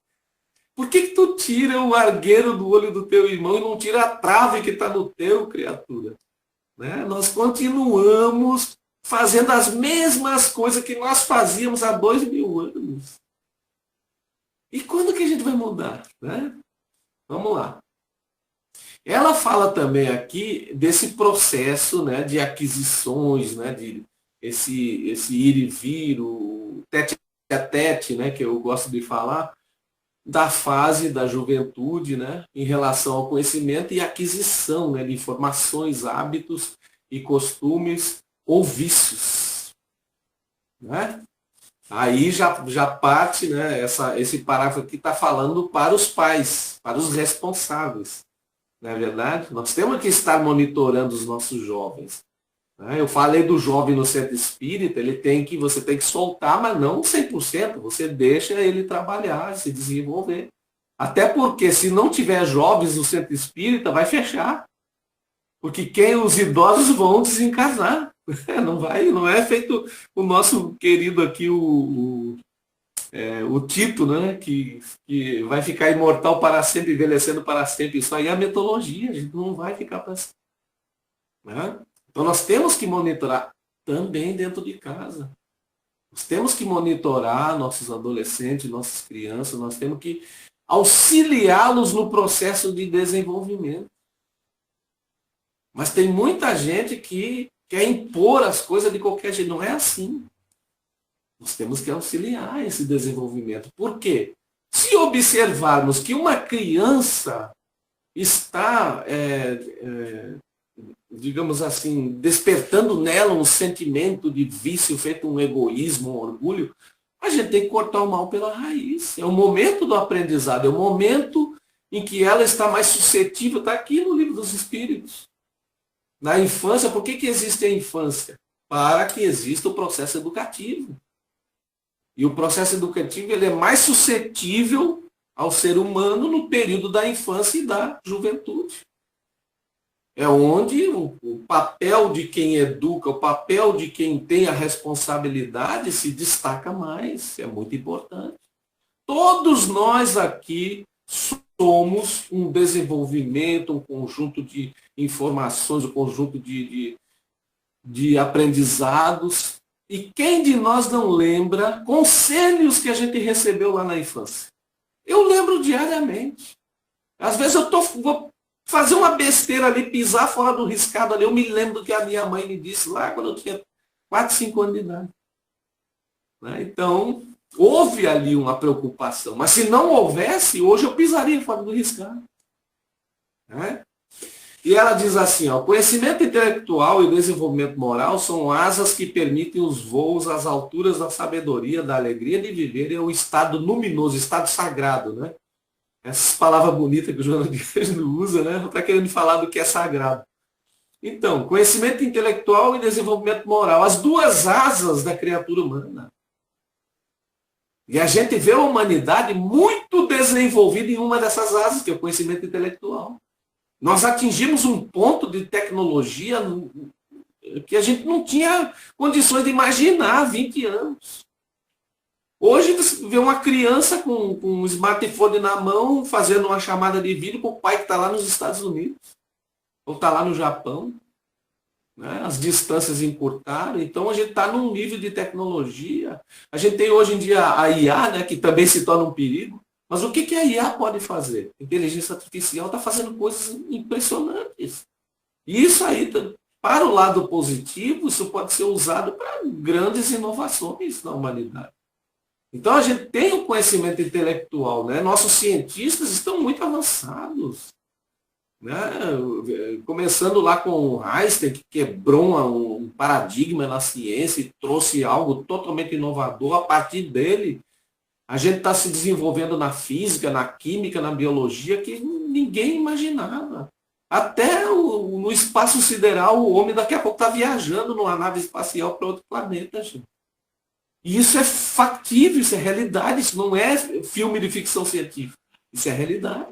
Speaker 2: Por que tu tira o argueiro do olho do teu irmão e não tira a trave que está no teu, criatura? Né? Nós continuamos fazendo as mesmas coisas que nós fazíamos há 2000 anos. E quando que a gente vai mudar? Né? Vamos lá. Ela fala também aqui desse processo, né, de aquisições, né, de esse ir e vir, o tete a tete, né, que eu gosto de falar, da fase da juventude, né, em relação ao conhecimento e aquisição, né, de informações, hábitos e costumes ou vícios. Né? Aí já parte, né, esse parágrafo aqui está falando para os pais, para os responsáveis. Não é verdade? Nós temos que estar monitorando os nossos jovens. Eu falei do jovem no centro espírita, você tem que soltar, mas não 100%. Você deixa ele trabalhar, se desenvolver. Até porque se não tiver jovens no centro espírita, vai fechar. Porque os idosos vão desencarnar. Não é feito o nosso querido aqui, o Tito, né, que vai ficar imortal para sempre, envelhecendo para sempre. Isso aí é a mitologia, a gente não vai ficar para sempre. Né? Então nós temos que monitorar também dentro de casa. Nós temos que monitorar nossos adolescentes, nossas crianças, nós temos que auxiliá-los no processo de desenvolvimento. Mas tem muita gente que quer impor as coisas de qualquer jeito. Não é assim. Nós temos que auxiliar esse desenvolvimento. Por quê? Se observarmos que uma criança está, digamos assim, despertando nela um sentimento de vício feito um egoísmo, um orgulho, a gente tem que cortar o mal pela raiz. É o momento do aprendizado, é o momento em que ela está mais suscetível. Está aqui no Livro dos Espíritos. Na infância, por que existe a infância? Para que exista o processo educativo. E o processo educativo ele é mais suscetível ao ser humano no período da infância e da juventude. É onde o papel de quem educa, o papel de quem tem a responsabilidade se destaca mais. É muito importante. Todos nós aqui somos um desenvolvimento, um conjunto de informações, um conjunto de aprendizados E quem de nós não lembra conselhos que a gente recebeu lá na infância? Eu lembro diariamente. Às vezes vou fazer uma besteira ali, pisar fora do riscado ali, eu me lembro do que a minha mãe me disse lá quando eu tinha 4, 5 anos de idade. Né? Então, houve ali uma preocupação. Mas se não houvesse, hoje eu pisaria fora do riscado. Né? E ela diz assim, ó, conhecimento intelectual e desenvolvimento moral são asas que permitem os voos às alturas da sabedoria, da alegria de viver e o estado luminoso, estado sagrado, né? Essas palavras bonitas que o Joana de Deus usa, né? Está querendo falar do que é sagrado. Então, conhecimento intelectual e desenvolvimento moral, as duas asas da criatura humana. E a gente vê a humanidade muito desenvolvida em uma dessas asas, que é o conhecimento intelectual. Nós atingimos um ponto de tecnologia que a gente não tinha condições de imaginar há 20 anos. Hoje você vê uma criança com um smartphone na mão fazendo uma chamada de vídeo para o pai que está lá nos Estados Unidos, ou está lá no Japão. Né? As distâncias encurtaram, então a gente está num nível de tecnologia. A gente tem hoje em dia a IA, né, que também se torna um perigo. Mas o que a IA pode fazer? A inteligência artificial está fazendo coisas impressionantes. E isso aí, para o lado positivo, isso pode ser usado para grandes inovações na humanidade. Então a gente tem o conhecimento intelectual, né? Nossos cientistas estão muito avançados. Né? Começando lá com Einstein, que quebrou um paradigma na ciência e trouxe algo totalmente inovador. A partir dele, a gente está se desenvolvendo na física, na química, na biologia, que ninguém imaginava. Até no espaço sideral, o homem daqui a pouco está viajando numa nave espacial para outro planeta, gente. E isso é factível, isso é realidade, isso não é filme de ficção científica. Isso é realidade.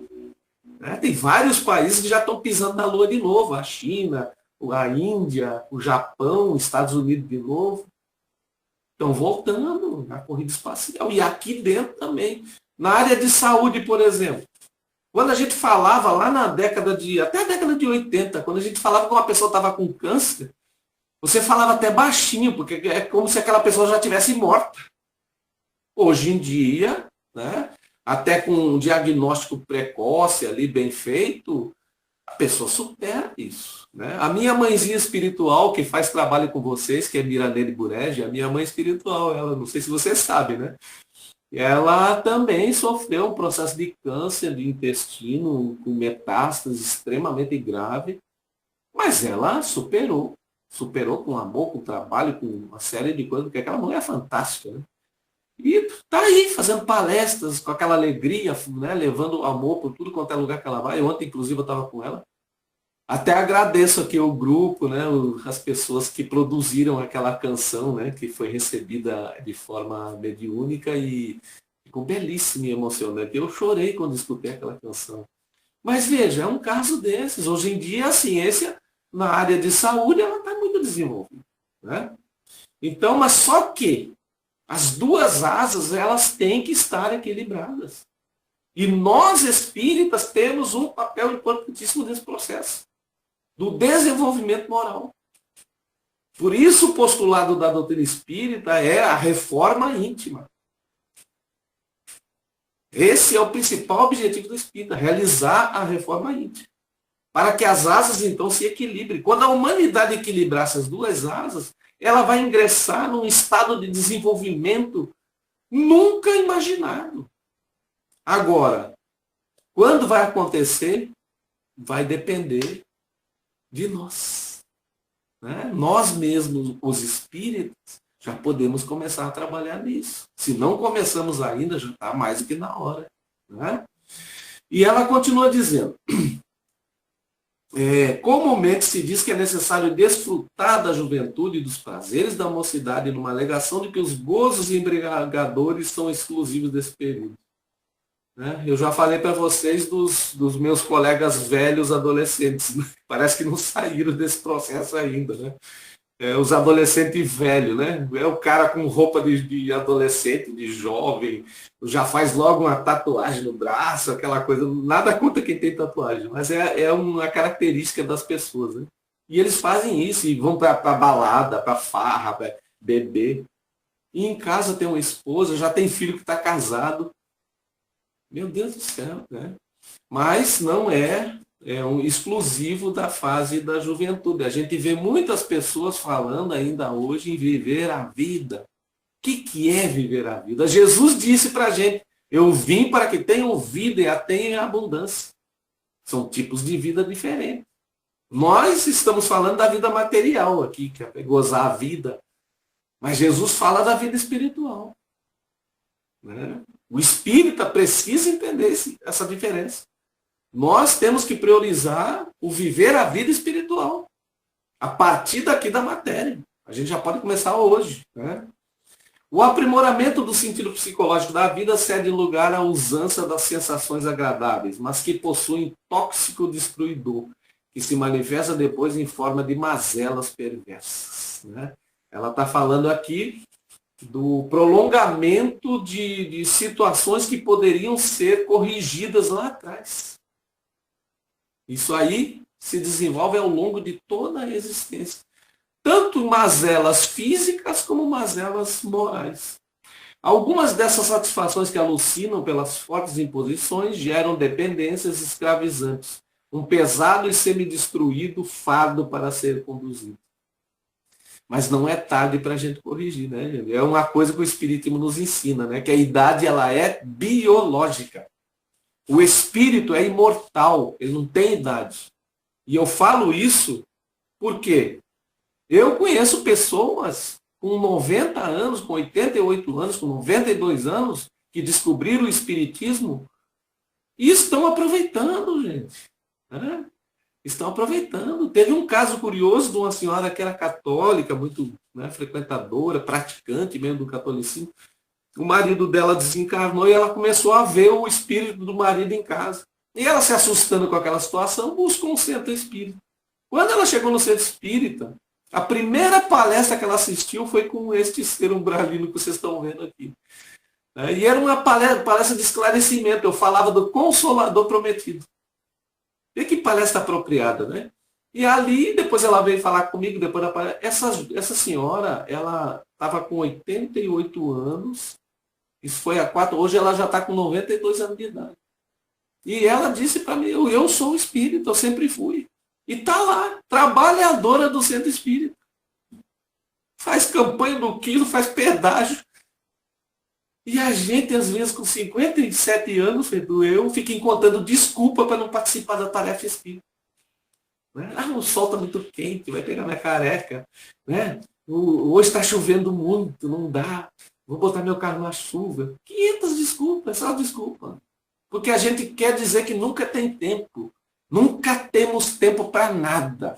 Speaker 2: Né? Tem vários países que já estão pisando na Lua de novo. A China, a Índia, o Japão, os Estados Unidos de novo. Estão voltando na corrida espacial. E aqui dentro também. Na área de saúde, por exemplo. Quando a gente falava lá na até a década de 80, quando a gente falava que uma pessoa estava com câncer, você falava até baixinho, porque é como se aquela pessoa já tivesse morta. Hoje em dia, né, até com um diagnóstico precoce ali, bem feito, a pessoa supera isso. Né? A minha mãezinha espiritual, que faz trabalho com vocês, que é Miranele Burege, a minha mãe espiritual, ela, não sei se você sabe, né? Ela também sofreu um processo de câncer de intestino, com metástase extremamente grave, mas ela superou com amor, com trabalho, com uma série de coisas, porque aquela mulher é fantástica, né? E está aí, fazendo palestras com aquela alegria, né? Levando amor por tudo quanto é lugar que ela vai. Ontem, inclusive, eu estava com ela. Até agradeço aqui o grupo, né? As pessoas que produziram aquela canção, né? Que foi recebida de forma mediúnica e ficou belíssima e emocionante. Eu chorei quando escutei aquela canção. Mas veja, é um caso desses. Hoje em dia, a ciência, na área de saúde, ela está muito desenvolvida. Né? Então, mas só que as duas asas, elas têm que estar equilibradas. E nós, espíritas, temos um papel importantíssimo nesse processo do desenvolvimento moral. Por isso, o postulado da doutrina espírita é a reforma íntima. Esse é o principal objetivo do espírita, realizar a reforma íntima. Para que as asas, então, se equilibrem. Quando a humanidade equilibrar essas duas asas, ela vai ingressar num estado de desenvolvimento nunca imaginado. Agora, quando vai acontecer, vai depender de nós. Né? Nós mesmos, os espíritos, já podemos começar a trabalhar nisso. Se não começamos ainda, já está mais do que na hora. Né? E ela continua dizendo... comumente se diz que é necessário desfrutar da juventude e dos prazeres da mocidade numa alegação de que os gozos embriagadores são exclusivos desse período. Né? Eu já falei para vocês dos meus colegas velhos adolescentes, né? Parece que não saíram desse processo ainda. Né? Os adolescentes velhos, né? É o cara com roupa de adolescente, de jovem, já faz logo uma tatuagem no braço, aquela coisa. Nada contra quem tem tatuagem, mas é uma característica das pessoas. Né? E eles fazem isso e vão para balada, para farra, bebê. E em casa tem uma esposa, já tem filho que está casado. Meu Deus do céu, né? Mas não é um exclusivo da fase da juventude. A gente vê muitas pessoas falando ainda hoje em viver a vida. O que é viver a vida? Jesus disse para a gente, eu vim para que tenham vida e a tenham em abundância. São tipos de vida diferentes. Nós estamos falando da vida material aqui, que é gozar a vida. Mas Jesus fala da vida espiritual. Né? O espírita precisa entender essa diferença. Nós temos que priorizar o viver a vida espiritual. A partir daqui da matéria. A gente já pode começar hoje. Né? O aprimoramento do sentido psicológico da vida cede lugar à usança das sensações agradáveis, mas que possuem tóxico destruidor, que se manifesta depois em forma de mazelas perversas. Né? Ela está falando aqui do prolongamento de situações que poderiam ser corrigidas lá atrás. Isso aí se desenvolve ao longo de toda a existência. Tanto mazelas físicas como mazelas morais. Algumas dessas satisfações que alucinam pelas fortes imposições geram dependências escravizantes, um pesado e semidestruído fardo para ser conduzido. Mas não é tarde para a gente corrigir, né, gente? É uma coisa que o Espiritismo nos ensina, né? Que a idade ela é biológica. O espírito é imortal, ele não tem idade. E eu falo isso porque eu conheço pessoas com 90 anos, com 88 anos, com 92 anos, que descobriram o Espiritismo e estão aproveitando, gente. Né? Estão aproveitando. Teve um caso curioso de uma senhora que era católica, muito, né, frequentadora, praticante mesmo do catolicismo. O marido dela desencarnou e ela começou a ver o espírito do marido em casa. E ela, se assustando com aquela situação, buscou um centro espírita. Quando ela chegou no centro espírita, a primeira palestra que ela assistiu foi com este ser umbralino que vocês estão vendo aqui. E era uma palestra de esclarecimento. Eu falava do Consolador Prometido. E que palestra apropriada, né? E ali, depois ela veio falar comigo, depois da palestra. Essa senhora, ela estava com 88 anos. Isso foi há 4, hoje ela já está com 92 anos de idade. E ela disse para mim, eu sou um espírita, eu sempre fui. E está lá, trabalhadora do centro espírita. Faz campanha do quilo, faz pedágio. E a gente, às vezes, com 57 anos, eu fico encontrando desculpa para não participar da tarefa espírita. Né? O sol está muito quente, vai pegar minha careca. Né? Hoje está chovendo muito, não dá. Vou botar meu carro na chuva. 500 desculpas, é só desculpa. Porque a gente quer dizer que nunca tem tempo. Nunca temos tempo para nada.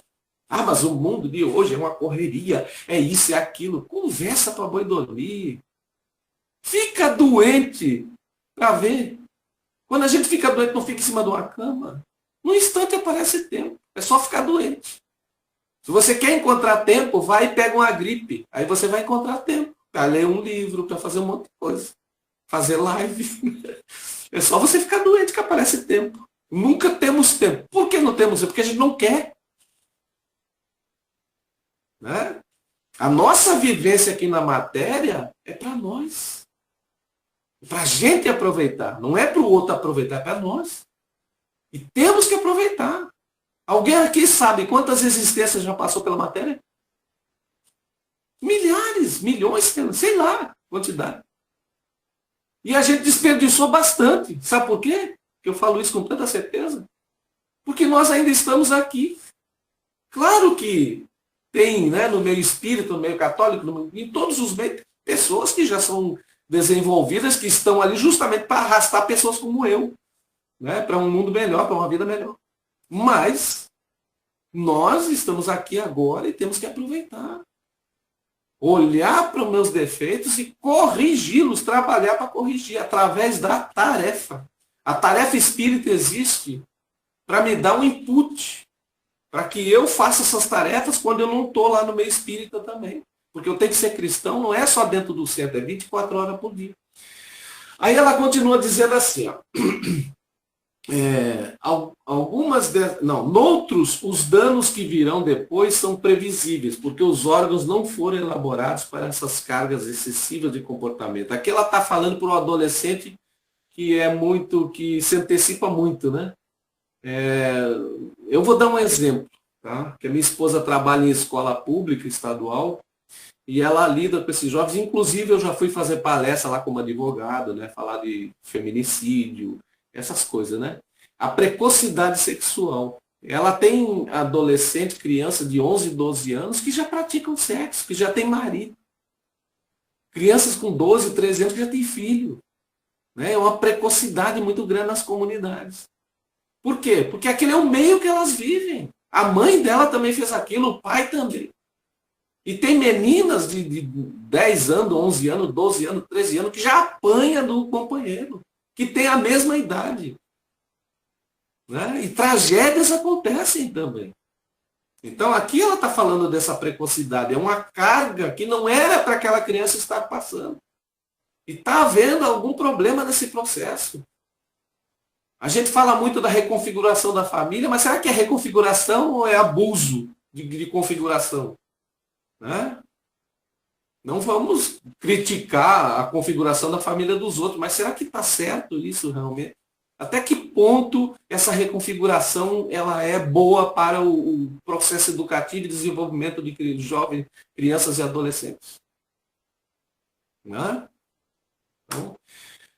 Speaker 2: Ah, mas o mundo de hoje é uma correria, é isso, é aquilo. Conversa para boi dormir. Fica doente para ver. Quando a gente fica doente, não fica em cima de uma cama. Num instante aparece tempo. É só ficar doente. Se você quer encontrar tempo, vai e pega uma gripe. Aí você vai encontrar tempo. Para ler um livro, para fazer um monte de coisa. Fazer live. É só você ficar doente que aparece tempo. Nunca temos tempo. Por que não temos tempo? Porque a gente não quer. Né? A nossa vivência aqui na matéria é para nós. Para a gente aproveitar. Não é para o outro aproveitar, é para nós. E temos que aproveitar. Alguém aqui sabe quantas existências já passou pela matéria? Milhares, milhões, sei lá, quantidade. E a gente desperdiçou bastante. Sabe por quê? Que eu falo isso com tanta certeza? Porque nós ainda estamos aqui. Claro que tem, né, no meio espírita, no meio católico, em todos os meios, pessoas que já são desenvolvidas, que estão ali justamente para arrastar pessoas como eu, né, para um mundo melhor, para uma vida melhor. Mas nós estamos aqui agora e temos que aproveitar. Olhar para os meus defeitos e corrigi-los, trabalhar para corrigir, através da tarefa. A tarefa espírita existe para me dar um input, para que eu faça essas tarefas quando eu não estou lá no meio espírita também. Porque eu tenho que ser cristão, não é só dentro do centro, é 24 horas por dia. Aí ela continua dizendo assim, ó, Noutros, os danos que virão depois são previsíveis, porque os órgãos não foram elaborados para essas cargas excessivas de comportamento. Aqui ela está falando para um adolescente que se antecipa muito, né? Eu vou dar um exemplo, tá? Que a minha esposa trabalha em escola pública estadual e ela lida com esses jovens. Inclusive, eu já fui fazer palestra lá como advogado, né? Falar de feminicídio, essas coisas, né? A precocidade sexual. Ela tem adolescente, criança de 11, 12 anos que já praticam sexo, que já tem marido. Crianças com 12, 13 anos que já têm filho. Né? É uma precocidade muito grande nas comunidades. Por quê? Porque aquele é o meio que elas vivem. A mãe dela também fez aquilo, o pai também. E tem meninas de 10 anos, 11 anos, 12 anos, 13 anos, que já apanha do companheiro, que tem a mesma idade. Né? E tragédias acontecem também. Então aqui ela está falando dessa precocidade. É uma carga que não era para aquela criança estar passando. E está havendo algum problema nesse processo. A gente fala muito da reconfiguração da família, mas será que é reconfiguração ou é abuso de configuração? Né? Não vamos criticar a configuração da família dos outros, mas será que está certo isso realmente? Até que ponto essa reconfiguração ela é boa para o processo educativo e desenvolvimento de jovens, crianças e adolescentes? Né? Então,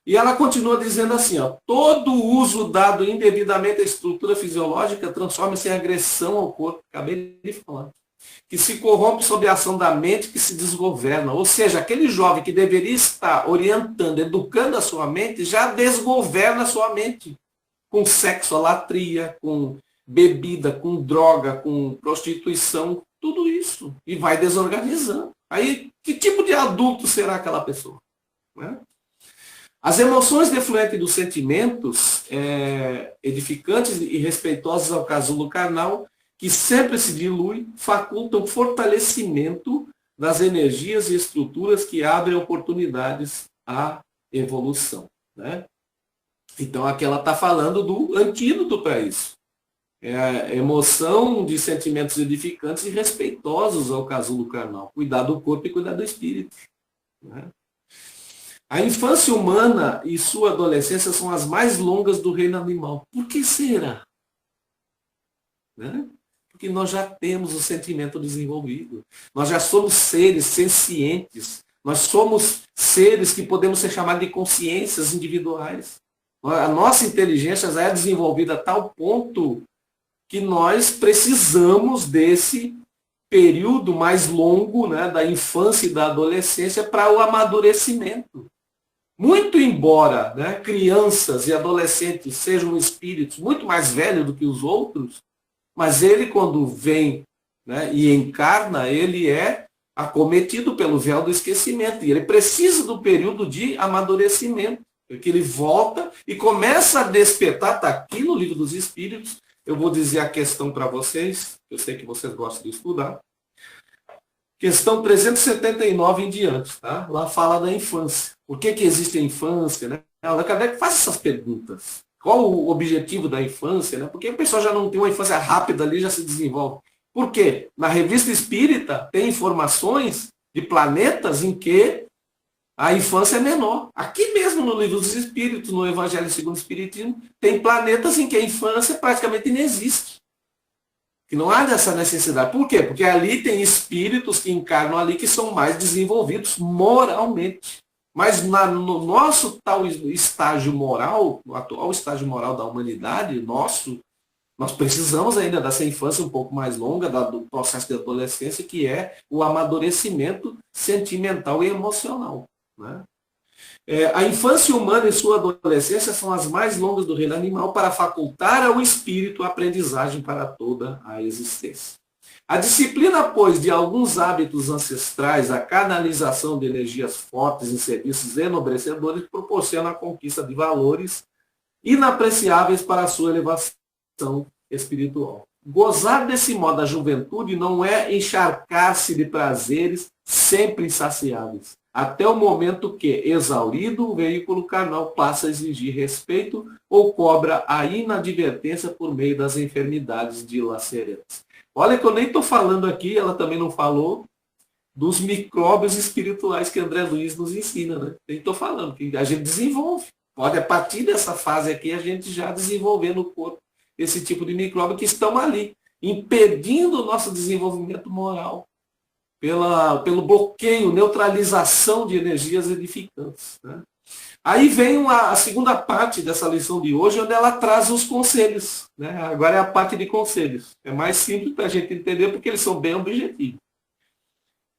Speaker 2: e ela continua dizendo assim, ó, todo uso dado indevidamente à estrutura fisiológica transforma-se em agressão ao corpo. Acabei de falar. Que se corrompe sob a ação da mente que se desgoverna. Ou seja, aquele jovem que deveria estar orientando, educando a sua mente, já desgoverna a sua mente. Com sexolatria, com bebida, com droga, com prostituição, tudo isso. E vai desorganizando. Aí, que tipo de adulto será aquela pessoa? Né? As emoções defluentes dos sentimentos edificantes e respeitosos ao casulo carnal, que sempre se dilui, facultam fortalecimento das energias e estruturas que abrem oportunidades à evolução. Né? Então, aqui ela está falando do antídoto para isso. É a emoção de sentimentos edificantes e respeitosos ao casulo carnal. Cuidar do corpo e cuidar do espírito. Né? A infância humana e sua adolescência são as mais longas do reino animal. Por que será? Né? Porque nós já temos o sentimento desenvolvido. Nós já somos seres sencientes. Nós somos seres que podemos ser chamados de consciências individuais. A nossa inteligência já é desenvolvida a tal ponto que nós precisamos desse período mais longo, né, da infância e da adolescência para o amadurecimento. Muito embora, né, crianças e adolescentes sejam espíritos muito mais velhos do que os outros, mas ele, quando vem, né, e encarna, ele é acometido pelo véu do esquecimento. E ele precisa do período de amadurecimento, porque ele volta e começa a despertar. Está aqui no Livro dos Espíritos. Eu vou dizer a questão para vocês, eu sei que vocês gostam de estudar. Questão 379 em diante, tá? Lá fala da infância. Por que existe a infância? Né? Allan Kardec faz essas perguntas. Qual o objetivo da infância? Né? Porque o pessoal já não tem uma infância rápida ali, já se desenvolve. Por quê? Na Revista Espírita tem informações de planetas em que a infância é menor. Aqui mesmo no Livro dos Espíritos, no Evangelho segundo o Espiritismo, tem planetas em que a infância praticamente inexiste. Que não há dessa necessidade. Por quê? Porque ali tem espíritos que encarnam ali que são mais desenvolvidos moralmente. Mas no nosso tal estágio moral, no atual estágio moral da humanidade, nós precisamos ainda dessa infância um pouco mais longa, do processo de adolescência, que é o amadurecimento sentimental e emocional. Né? A infância humana e sua adolescência são as mais longas do reino animal para facultar ao espírito a aprendizagem para toda a existência. A disciplina, pois, de alguns hábitos ancestrais, a canalização de energias fortes em serviços enobrecedores, proporciona a conquista de valores inapreciáveis para a sua elevação espiritual. Gozar desse modo a juventude não é encharcar-se de prazeres sempre insaciáveis, até o momento que, exaurido, o veículo carnal passa a exigir respeito ou cobra a inadvertência por meio das enfermidades dilacerantes. Olha que eu nem estou falando aqui, ela também não falou, dos micróbios espirituais que André Luiz nos ensina, né? Nem estou falando, que a gente desenvolve. Pode, a partir dessa fase aqui, a gente já desenvolver no corpo esse tipo de micróbio que estão ali, impedindo o nosso desenvolvimento moral, pelo bloqueio, neutralização de energias edificantes. Né? Aí vem a segunda parte dessa lição de hoje, onde ela traz os conselhos. Né? Agora é a parte de conselhos. É mais simples para a gente entender, porque eles são bem objetivos.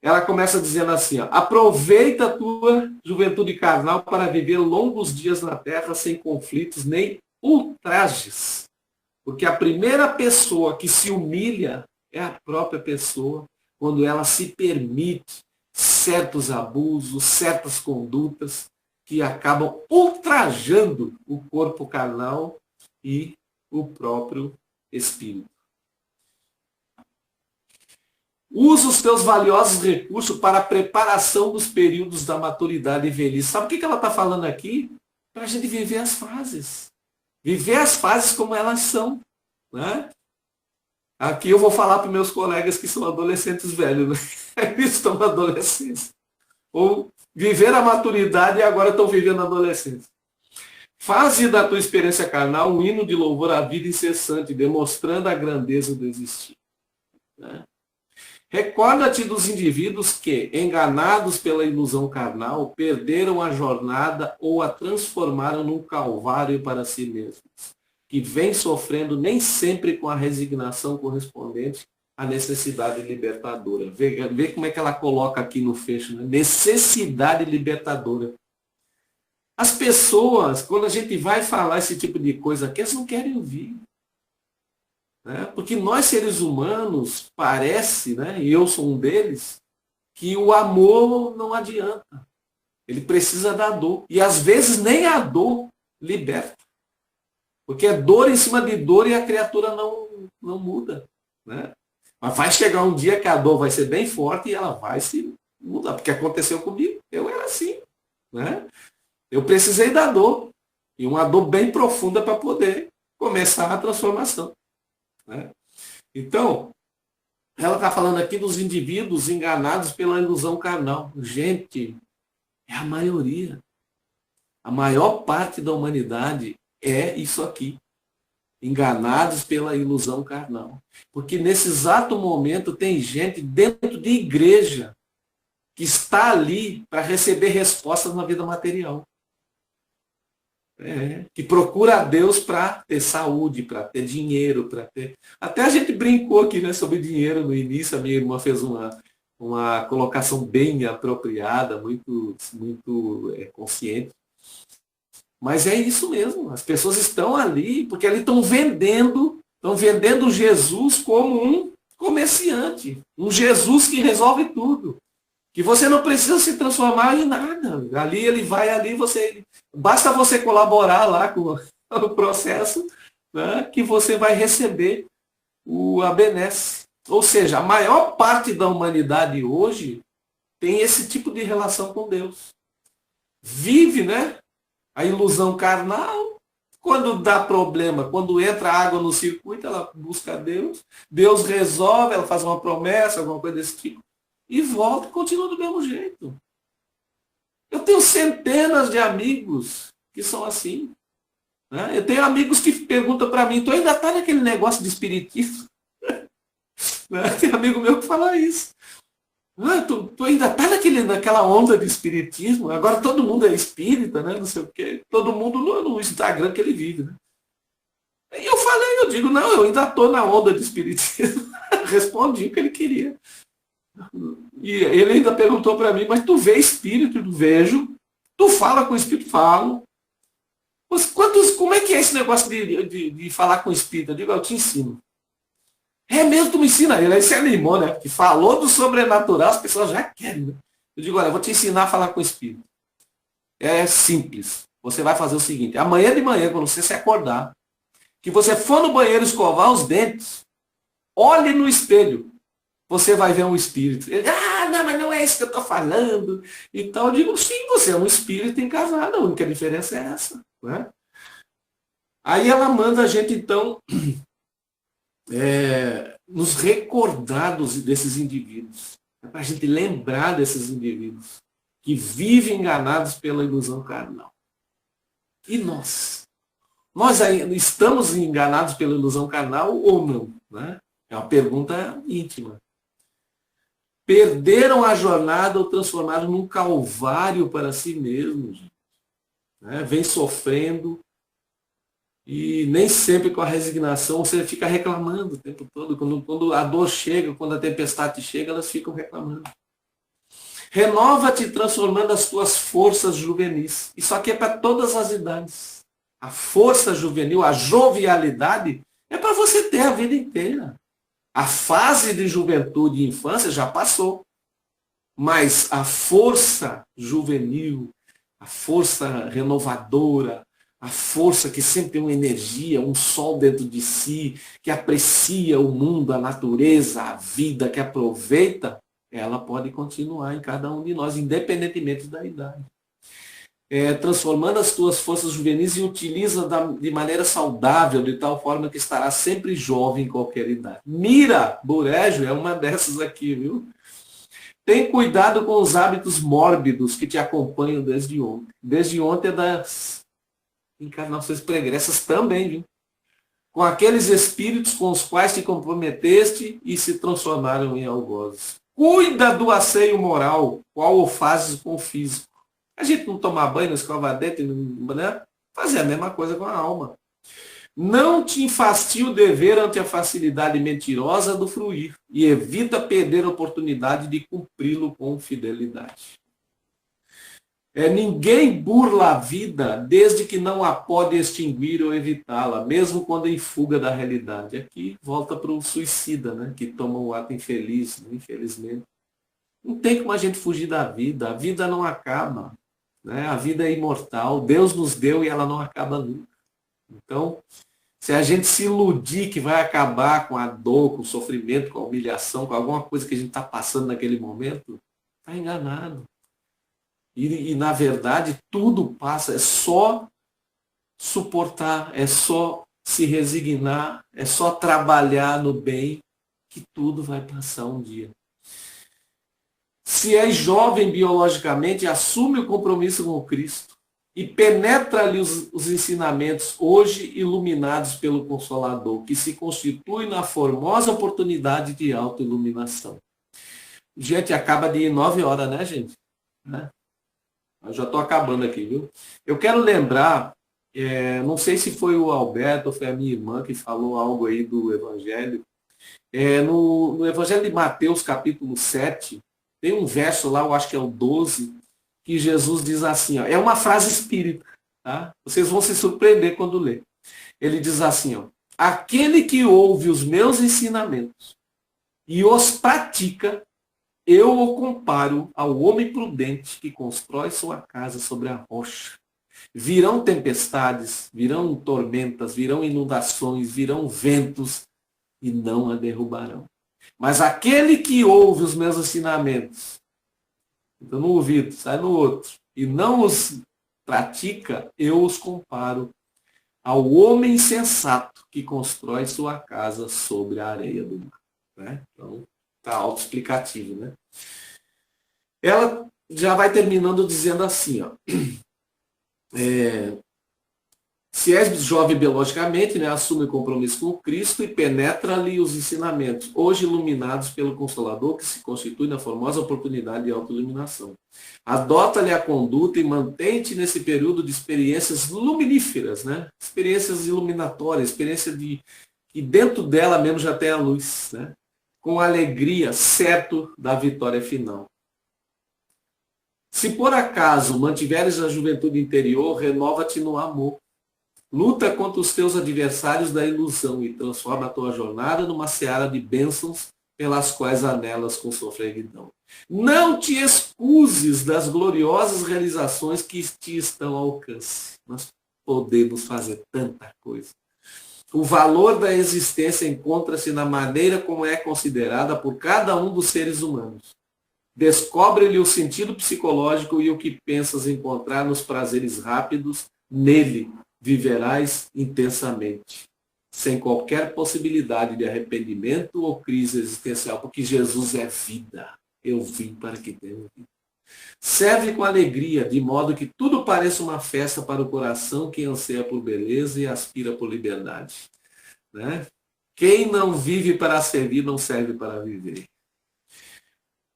Speaker 2: Ela começa dizendo assim, ó, aproveita a tua juventude carnal para viver longos dias na terra sem conflitos nem ultrajes. Porque a primeira pessoa que se humilha é a própria pessoa, quando ela se permite certos abusos, certas condutas que acabam ultrajando o corpo carnal e o próprio espírito. Usa os teus valiosos recursos para a preparação dos períodos da maturidade e velhice. Sabe o que ela está falando aqui? Para a gente viver as fases. Viver as fases como elas são. Né? Aqui eu vou falar para meus colegas que são adolescentes velhos. Né? Eles estão na adolescência. Ou viver a maturidade e agora estão vivendo a adolescência. Faze da tua experiência carnal um hino de louvor à vida incessante, demonstrando a grandeza do existir. Né? Recorda-te dos indivíduos que, enganados pela ilusão carnal, perderam a jornada ou a transformaram num calvário para si mesmos, que vem sofrendo nem sempre com a resignação correspondente à necessidade libertadora. Vê como é que ela coloca aqui no fecho, né? Necessidade libertadora. As pessoas, quando a gente vai falar esse tipo de coisa aqui, elas não querem ouvir. Né? Porque nós, seres humanos, parece, né, e eu sou um deles, que o amor não adianta. Ele precisa da dor. E às vezes nem a dor liberta. Porque é dor em cima de dor e a criatura não muda. Né? Mas vai chegar um dia que a dor vai ser bem forte e ela vai se mudar. Porque aconteceu comigo. Eu era assim. Né? Eu precisei da dor. E uma dor bem profunda para poder começar a transformação. Né? Então, ela está falando aqui dos indivíduos enganados pela ilusão carnal. Gente, é a maioria. A maior parte da humanidade é isso aqui. Enganados pela ilusão carnal. Porque nesse exato momento tem gente dentro de igreja que está ali para receber respostas na vida material. Que procura a Deus para ter saúde, para ter dinheiro, para ter... Até a gente brincou aqui, né, sobre dinheiro no início, a minha irmã fez uma colocação bem apropriada, muito consciente. Mas é isso mesmo, as pessoas estão ali, porque ali estão vendendo Jesus como um comerciante, um Jesus que resolve tudo. Que você não precisa se transformar em nada. Ali ele vai, basta você colaborar lá com o processo, né, que você vai receber a benesse. Ou seja, a maior parte da humanidade hoje tem esse tipo de relação com Deus. Vive, né, a ilusão carnal. Quando dá problema, quando entra água no circuito, ela busca Deus. Deus resolve, ela faz uma promessa, alguma coisa desse tipo. E volta e continua do mesmo jeito. Eu tenho centenas de amigos que são assim. Né? Eu tenho amigos que perguntam para mim, tu ainda está naquele negócio de espiritismo? Né? Tem amigo meu que fala isso. Tu ainda está naquela onda de espiritismo? Agora todo mundo é espírita, né? Não sei o quê. Todo mundo no Instagram que ele vive. Né? E eu digo, não, eu ainda estou na onda de espiritismo. Respondi o que ele queria. E ele ainda perguntou para mim, mas tu vê espírito? Eu vejo. Tu fala com o espírito? Falo. Mas como é que é esse negócio de falar com o espírito? Eu digo, eu te ensino. É mesmo, tu me ensina. Ele aí se animou, né? Que falou do sobrenatural, as pessoas já querem. Né? Eu digo, olha, eu vou te ensinar a falar com o espírito. É simples. Você vai fazer o seguinte, amanhã de manhã, quando você se acordar, que você for no banheiro escovar os dentes, olhe no espelho. você vai ver um espírito. Ele, não, mas não é isso que eu estou falando. Então eu digo, sim, você é um espírito encarnado, a única diferença é essa. Né? Aí ela manda a gente, então, nos recordar desses indivíduos. Para a gente lembrar desses indivíduos que vivem enganados pela ilusão carnal. E nós? Nós ainda estamos enganados pela ilusão carnal ou não? Né? É uma pergunta íntima. Perderam a jornada ou transformaram num calvário para si mesmos. Né? Vem sofrendo e nem sempre com a resignação você fica reclamando o tempo todo. Quando a dor chega, quando a tempestade chega, elas ficam reclamando. Renova-te transformando as tuas forças juvenis. Isso aqui é para todas as idades. A força juvenil, a jovialidade, é para você ter a vida inteira. A fase de juventude e infância já passou. Mas a força juvenil, a força renovadora, a força que sempre tem uma energia, um sol dentro de si, que aprecia o mundo, a natureza, a vida, que aproveita, ela pode continuar em cada um de nós, independentemente da idade. Transformando as tuas forças juvenis e utiliza de maneira saudável, de tal forma que estará sempre jovem em qualquer idade. Mira Burégio é uma dessas aqui, viu? Tem cuidado com os hábitos mórbidos que te acompanham desde ontem. Desde ontem é das encarnações pregressas também, viu? Com aqueles espíritos com os quais te comprometeste e se transformaram em algozes. Cuida do asseio moral, qual o fazes com o físico. A gente não tomar banho, não escovar dente, né? Fazer a mesma coisa com a alma. Não te enfastie o dever ante a facilidade mentirosa do fruir e evita perder a oportunidade de cumpri-lo com fidelidade. Ninguém burla a vida desde que não a pode extinguir ou evitá-la, mesmo quando em fuga da realidade. Aqui volta para o suicida, né, que toma o ato infeliz, né, infelizmente. Não tem como a gente fugir da vida. A vida não acaba. Né? A vida é imortal. Deus nos deu e ela não acaba nunca. Então, se a gente se iludir que vai acabar com a dor, com o sofrimento, com a humilhação, com alguma coisa que a gente está passando naquele momento, está enganado. E, na verdade, tudo passa, é só suportar, é só se resignar, é só trabalhar no bem, que tudo vai passar um dia. Se és jovem biologicamente, assume o compromisso com o Cristo e penetra ali os ensinamentos hoje iluminados pelo Consolador, que se constitui na formosa oportunidade de autoiluminação. Gente, acaba de 9 horas, né, gente? Né? Eu já estou acabando aqui, viu? Eu quero lembrar, não sei se foi o Alberto ou foi a minha irmã que falou algo aí do Evangelho. No Evangelho de Mateus, capítulo 7, tem um verso lá, eu acho que é o 12, que Jesus diz assim, ó, é uma frase espírita, tá? Vocês vão se surpreender quando ler. Ele diz assim, ó, aquele que ouve os meus ensinamentos e os pratica, eu o comparo ao homem prudente que constrói sua casa sobre a rocha. Virão tempestades, virão tormentas, virão inundações, virão ventos e não a derrubarão. Mas aquele que ouve os meus ensinamentos, então no ouvido, sai no outro, e não os pratica, eu os comparo ao homem sensato que constrói sua casa sobre a areia do mar. Né? Então, está autoexplicativo, né? Ela já vai terminando dizendo assim, ó. Se és jovem biologicamente, né, assume o compromisso com Cristo e penetra-lhe os ensinamentos, hoje iluminados pelo Consolador, que se constitui na formosa oportunidade de autoiluminação. Adota-lhe a conduta e mantém-te nesse período de experiências luminíferas, né? Experiências iluminatórias, experiência que dentro dela mesmo já tem a luz, né? Com alegria, certo da vitória final. Se por acaso mantiveres a juventude interior, renova-te no amor. Luta contra os teus adversários da ilusão e transforma a tua jornada numa seara de bênçãos pelas quais anelas com sofreguidão. Não te excuses das gloriosas realizações que te estão ao alcance. Nós podemos fazer tanta coisa. O valor da existência encontra-se na maneira como é considerada por cada um dos seres humanos. Descobre-lhe o sentido psicológico e o que pensas encontrar nos prazeres rápidos, nele viverás intensamente, sem qualquer possibilidade de arrependimento ou crise existencial, porque Jesus é vida. Eu vim para que tenha vida. Serve com alegria, de modo que tudo pareça uma festa para o coração que anseia por beleza e aspira por liberdade. Né? Quem não vive para servir, não serve para viver.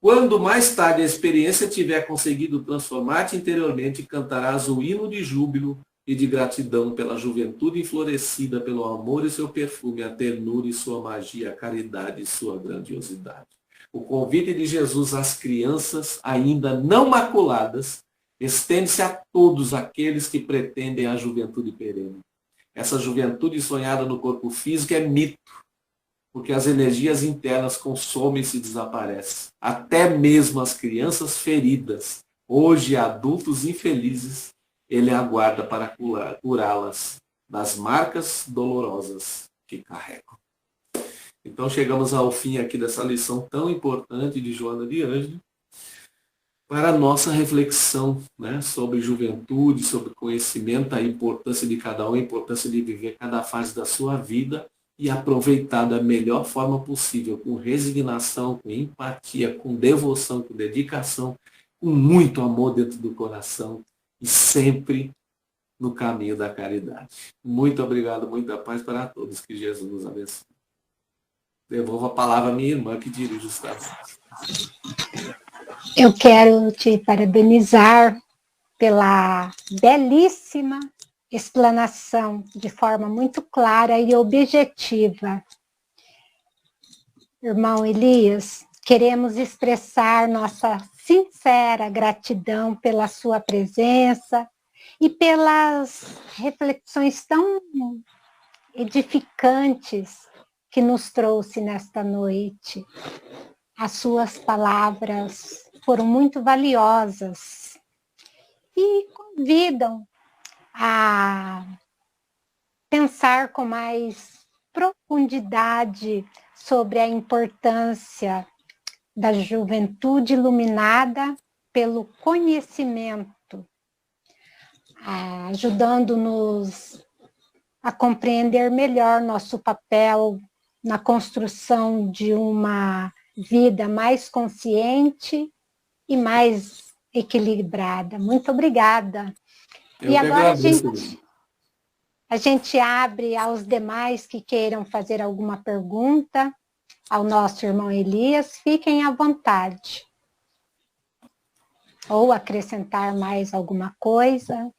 Speaker 2: Quando mais tarde a experiência tiver conseguido transformar-te interiormente, cantarás o hino de júbilo e de gratidão pela juventude enflorescida, pelo amor e seu perfume, a ternura e sua magia, a caridade e sua grandiosidade. O convite de Jesus às crianças ainda não maculadas estende-se a todos aqueles que pretendem a juventude perene. Essa juventude sonhada no corpo físico é mito, porque as energias internas consomem-se e desaparecem. Até mesmo as crianças feridas, hoje adultos infelizes, ele aguarda para curá-las das marcas dolorosas que carregam. Então chegamos ao fim aqui dessa lição tão importante de Joana de Ângeles, para a nossa reflexão, né, sobre juventude, sobre conhecimento, a importância de cada um, a importância de viver cada fase da sua vida e aproveitar da melhor forma possível, com resignação, com empatia, com devoção, com dedicação, com muito amor dentro do coração e sempre no caminho da caridade. Muito obrigado, muita paz para todos, que Jesus nos abençoe. Devolvo a palavra à minha irmã, que dirige os trabalhos.
Speaker 1: Eu quero te parabenizar pela belíssima explanação, de forma muito clara e objetiva. Irmão Elias, queremos expressar nossa sincera gratidão pela sua presença e pelas reflexões tão edificantes que nos trouxe nesta noite. As suas palavras foram muito valiosas e convidam a pensar com mais profundidade sobre a importância da juventude iluminada pelo conhecimento, ajudando-nos a compreender melhor nosso papel na construção de uma vida mais consciente e mais equilibrada. Muito obrigada. E agora a gente abre aos demais que queiram fazer alguma pergunta ao nosso irmão Elias. Fiquem à vontade. Ou acrescentar mais alguma coisa.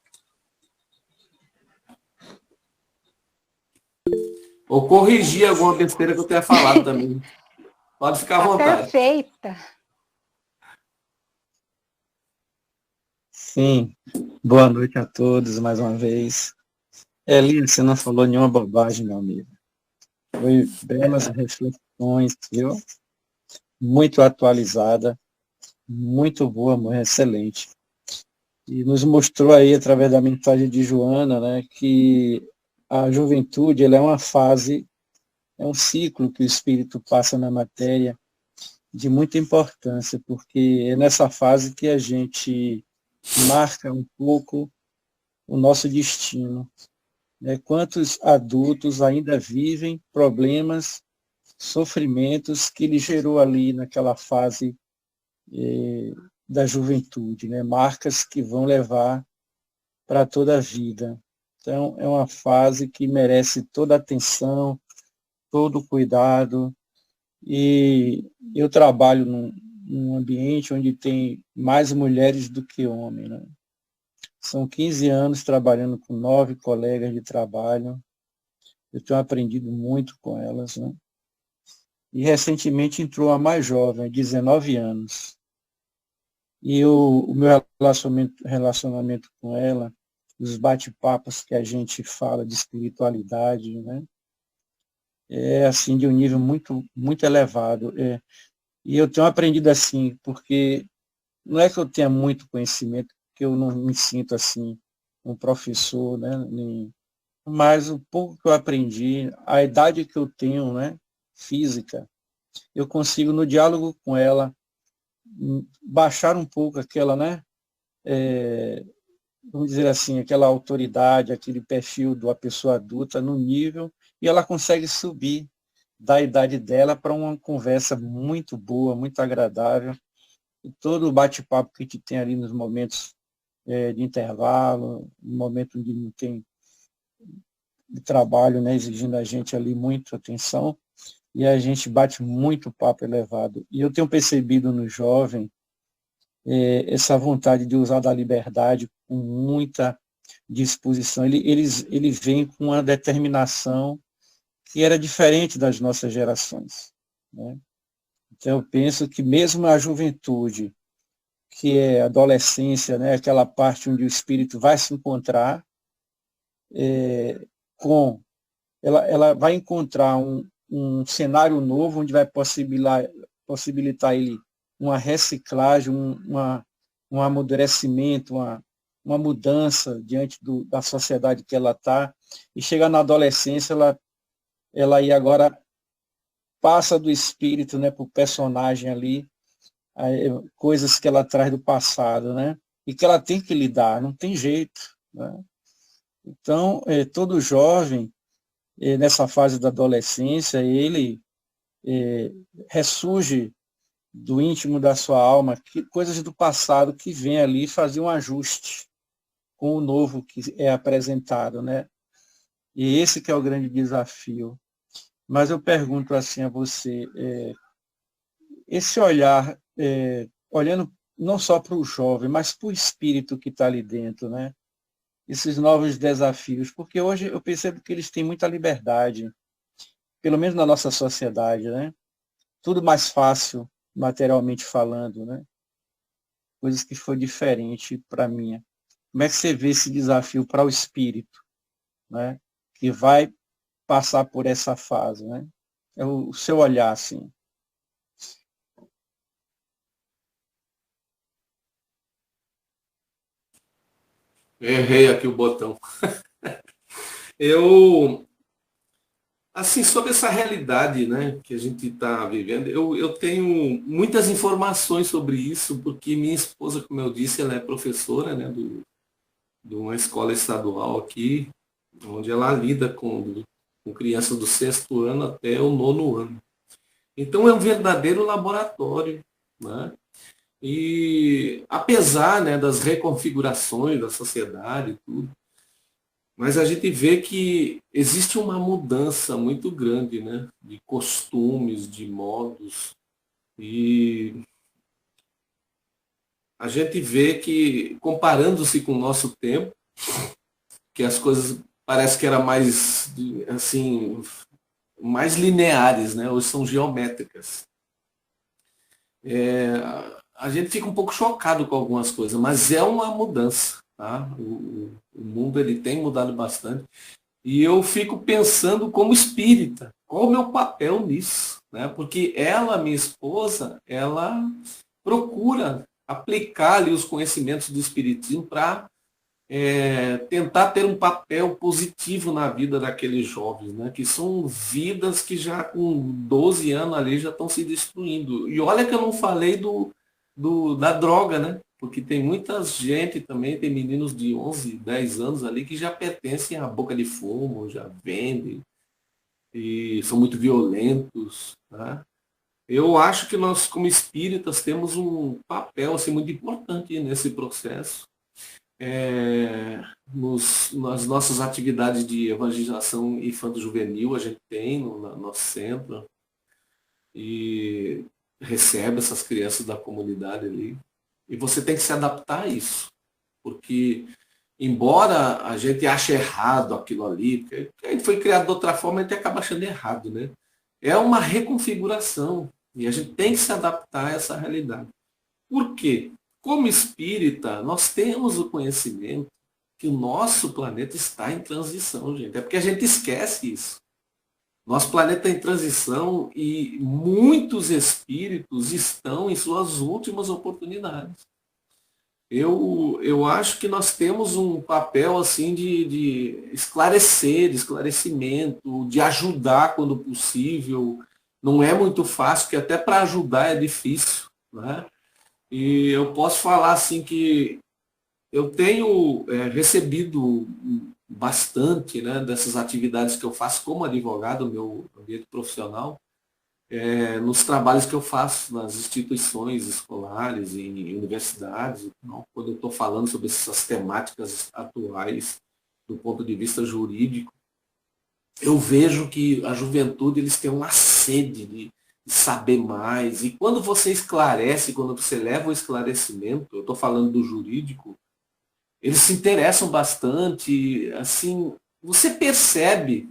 Speaker 2: Ou corrigir alguma besteira que eu tenha falado também. Pode ficar à vontade.
Speaker 1: Perfeita.
Speaker 4: Sim, boa noite a todos mais uma vez. Elias, você não falou nenhuma bobagem, meu amigo. Foi belas reflexões, viu? Muito atualizada, muito boa, muito excelente. E nos mostrou aí, através da mensagem de Joana, né, que a juventude ela é uma fase, é um ciclo que o espírito passa na matéria de muita importância, porque é nessa fase que a gente marca um pouco o nosso destino. Né? Quantos adultos ainda vivem problemas, sofrimentos que ele gerou ali naquela fase da juventude, né? Marcas que vão levar para toda a vida. Então, é uma fase que merece toda a atenção, todo o cuidado, e eu trabalho num ambiente onde tem mais mulheres do que homens, né? São 15 anos trabalhando com 9 colegas de trabalho. Eu tenho aprendido muito com elas, né? E recentemente entrou a mais jovem, 19 anos. E o meu relacionamento com ela, os bate-papos que a gente fala de espiritualidade, né? É assim, de um nível muito, muito elevado. E eu tenho aprendido assim, porque não é que eu tenha muito conhecimento, que eu não me sinto assim um professor, né? mas o pouco que eu aprendi, a idade que eu tenho, né, física, eu consigo, no diálogo com ela, baixar um pouco aquela, né, vamos dizer assim, aquela autoridade, aquele perfil de uma pessoa adulta no nível, e ela consegue subir da idade dela para uma conversa muito boa, muito agradável. E todo o bate-papo que a gente tem ali nos momentos de intervalo, no momento onde não tem de trabalho, né, exigindo a gente ali muita atenção, e a gente bate muito papo elevado. E eu tenho percebido no jovem essa vontade de usar da liberdade com muita disposição. Ele vem com uma determinação que era diferente das nossas gerações, né? Então, eu penso que mesmo a juventude, que é a adolescência, né, aquela parte onde o espírito vai se encontrar, ela vai encontrar um cenário novo onde vai possibilitar ele uma reciclagem, um amadurecimento, uma mudança diante da sociedade que ela está, e chega na adolescência, ela aí agora passa do espírito, né, para o personagem ali, coisas que ela traz do passado, né, e que ela tem que lidar, não tem jeito, né? Então, todo jovem, nessa fase da adolescência, ele ressurge do íntimo da sua alma, coisas do passado que vem ali fazer um ajuste com o novo que é apresentado, né? E esse que é o grande desafio. Mas eu pergunto assim a você, esse olhar, olhando não só para o jovem, mas para o espírito que está ali dentro, né? Esses novos desafios, porque hoje eu percebo que eles têm muita liberdade, pelo menos na nossa sociedade, né? Tudo mais fácil, materialmente falando, né? Coisas que foi diferente para mim. Como é que você vê esse desafio para o espírito, né? Que vai passar por essa fase, né? É o seu olhar, assim.
Speaker 2: Errei aqui o botão. Eu, assim, sobre essa realidade, né, que a gente está vivendo, eu tenho muitas informações sobre isso, porque minha esposa, como eu disse, ela é professora, né, de uma escola estadual aqui, onde ela lida com crianças do 6º ano até o 9º ano. Então é um verdadeiro laboratório, né? E apesar, né, das reconfigurações da sociedade e tudo, mas a gente vê que existe uma mudança muito grande, né, de costumes, de modos, e a gente vê que, comparando-se com o nosso tempo, que as coisas parece que eram mais, assim, mais lineares, né, hoje são geométricas. A gente fica um pouco chocado com algumas coisas, mas é uma mudança. Tá? O mundo ele tem mudado bastante. E eu fico pensando como espírita, qual o meu papel nisso? Né? Porque ela, minha esposa, ela procura aplicar ali os conhecimentos do espiritismo para tentar ter um papel positivo na vida daqueles jovens, né? Que são vidas que já com 12 anos ali já estão se destruindo. E olha que eu não falei da droga, né? Porque tem muita gente também, tem meninos de 11, 10 anos ali que já pertencem à boca de fumo, já vendem, e são muito violentos. Tá? Eu acho que nós, como espíritas, temos um papel assim, muito importante nesse processo. Nas nossas atividades de evangelização infanto-juvenil, a gente tem no nosso centro, e recebe essas crianças da comunidade ali. E você tem que se adaptar a isso. Porque, embora a gente ache errado aquilo ali, porque a gente foi criado de outra forma, a gente acaba achando errado, né? É uma reconfiguração. E a gente tem que se adaptar a essa realidade. Por quê? Como espírita, nós temos o conhecimento que o nosso planeta está em transição, gente. É porque a gente esquece isso. Nosso planeta está em transição e muitos espíritos estão em suas últimas oportunidades. Eu acho que nós temos um papel assim de esclarecimento, de ajudar quando possível. Não é muito fácil, que até para ajudar é difícil, né? E eu posso falar assim que eu tenho recebido bastante, né, dessas atividades que eu faço como advogado, no meu ambiente profissional, nos trabalhos que eu faço nas instituições escolares, em universidades, não, quando eu estou falando sobre essas temáticas atuais do ponto de vista jurídico, eu vejo que a juventude eles têm uma sede de saber mais, e quando você esclarece, quando você leva o esclarecimento, eu estou falando do jurídico, eles se interessam bastante, assim, você percebe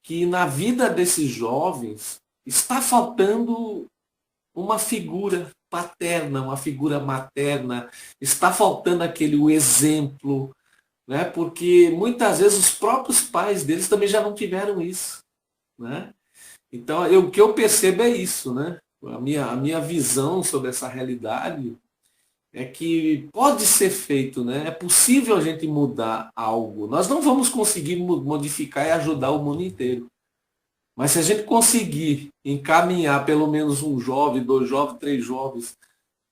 Speaker 2: que na vida desses jovens está faltando uma figura paterna, uma figura materna, está faltando o exemplo, né? Porque muitas vezes os próprios pais deles também já não tiveram isso, né? Então, o que eu percebo é isso, né? A minha visão sobre essa realidade é que pode ser feito, né? É possível a gente mudar algo. Nós não vamos conseguir modificar e ajudar o mundo inteiro. Mas se a gente conseguir encaminhar pelo menos um jovem, 2 jovens, 3 jovens,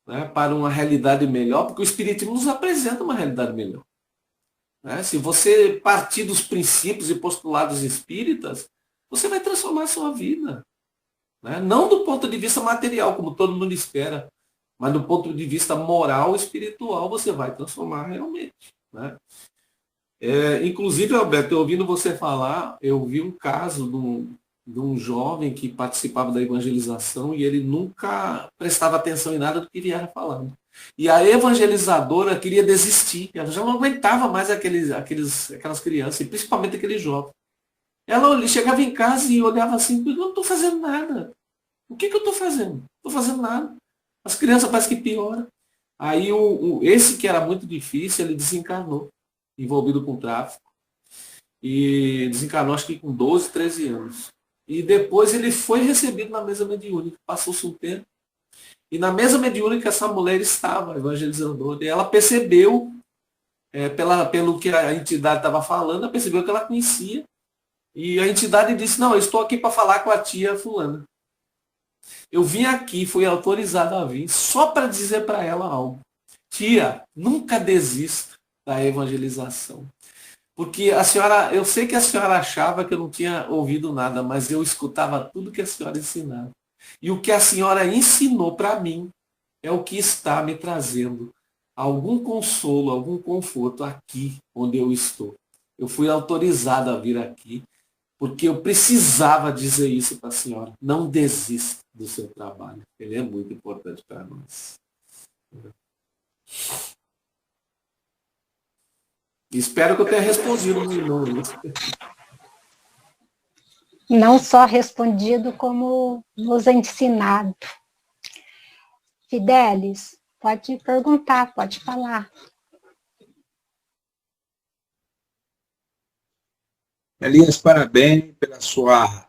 Speaker 2: né, para uma realidade melhor, porque o Espiritismo nos apresenta uma realidade melhor. Né? Se você partir dos princípios e postulados espíritas, você vai transformar a sua vida. Né? Não do ponto de vista material, como todo mundo espera, mas do ponto de vista moral e espiritual, você vai transformar realmente. Né? Inclusive, Alberto, ouvindo você falar, eu vi um caso de um jovem que participava da evangelização e ele nunca prestava atenção em nada do que ele era falando. E a evangelizadora queria desistir, ela já não aguentava mais aquelas crianças, e principalmente aqueles jovens. Ela chegava em casa e olhava assim, eu não estou fazendo nada. O que eu estou fazendo? Não estou fazendo nada. As crianças parecem que pioram. Aí esse que era muito difícil, ele desencarnou, envolvido com tráfico. E desencarnou acho que com 12, 13 anos. E depois ele foi recebido na mesa mediúnica. Passou-se um tempo. E na mesa mediúnica essa mulher estava, evangelizadora. E ela percebeu, pelo que a entidade estava falando, ela percebeu que ela conhecia. E a entidade disse, não, eu estou aqui para falar com a tia fulana. Eu vim aqui, fui autorizado a vir, só para dizer para ela algo. Tia, nunca desista da evangelização. Porque a senhora, eu sei que a senhora achava que eu não tinha ouvido nada, mas eu escutava tudo que a senhora ensinava. E o que a senhora ensinou para mim é o que está me trazendo algum consolo, algum conforto aqui onde eu estou. Eu fui autorizado a vir aqui porque eu precisava dizer isso para a senhora. Não desista do seu trabalho. Ele é muito importante para nós. Espero que eu tenha respondido no nome.
Speaker 1: Não só respondido, como nos ensinado. Fidelis, pode perguntar, pode falar.
Speaker 5: Elias, parabéns pela sua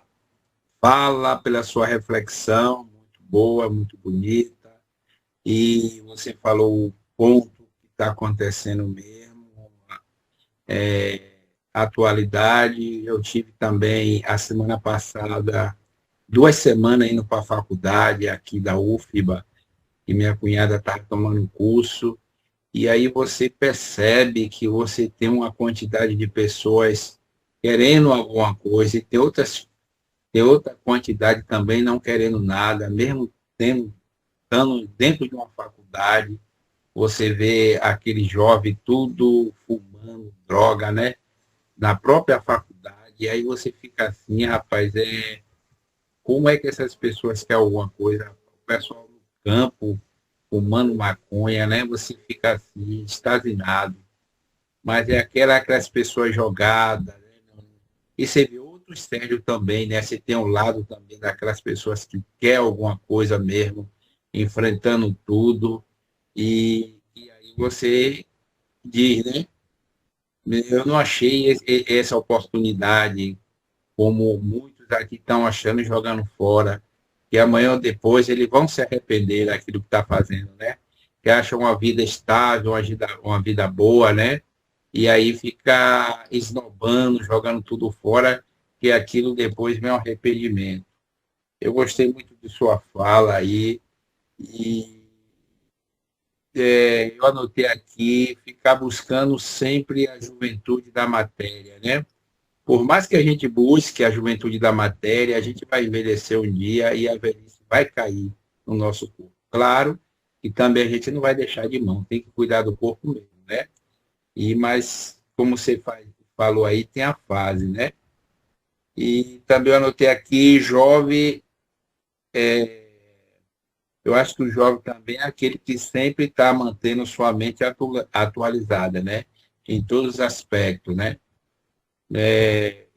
Speaker 5: fala, pela sua reflexão, muito boa, muito bonita. E você falou o ponto que está acontecendo mesmo, atualidade. Eu tive também, a semana passada, 2 semanas indo para a faculdade aqui da UFBA, e minha cunhada estava tomando um curso, e aí você percebe que você tem uma quantidade de pessoas querendo alguma coisa, e tem outra quantidade também não querendo nada, mesmo estando dentro de uma faculdade, você vê aquele jovem tudo fumando droga, né? Na própria faculdade, e aí você fica assim, rapaz, como é que essas pessoas querem alguma coisa? O pessoal no campo, fumando maconha, né? Você fica assim, extasiado. Mas é aquelas pessoas jogadas, né? E você vê outro Sérgio também, né? Você tem um lado também daquelas pessoas que quer alguma coisa mesmo, enfrentando tudo, e aí você diz, né? Eu não achei essa oportunidade, como muitos aqui estão achando, jogando fora, que amanhã ou depois eles vão se arrepender daquilo que está fazendo, né? que acha uma vida estável, uma vida boa, né? E aí fica esnobando, jogando tudo fora, que aquilo depois vem um arrependimento. Eu gostei muito de sua fala aí, e eu anotei aqui, ficar buscando sempre a juventude da matéria, né? Por mais que a gente busque a juventude da matéria, a gente vai envelhecer um dia e a velhice vai cair no nosso corpo. Claro que também a gente não vai deixar de mão, tem que cuidar do corpo mesmo, né? Mas, como você falou aí, tem a fase, né? E também eu anotei aqui, jovem, eu acho que o jovem também é aquele que sempre está mantendo sua mente atualizada, né? Em todos os aspectos, né?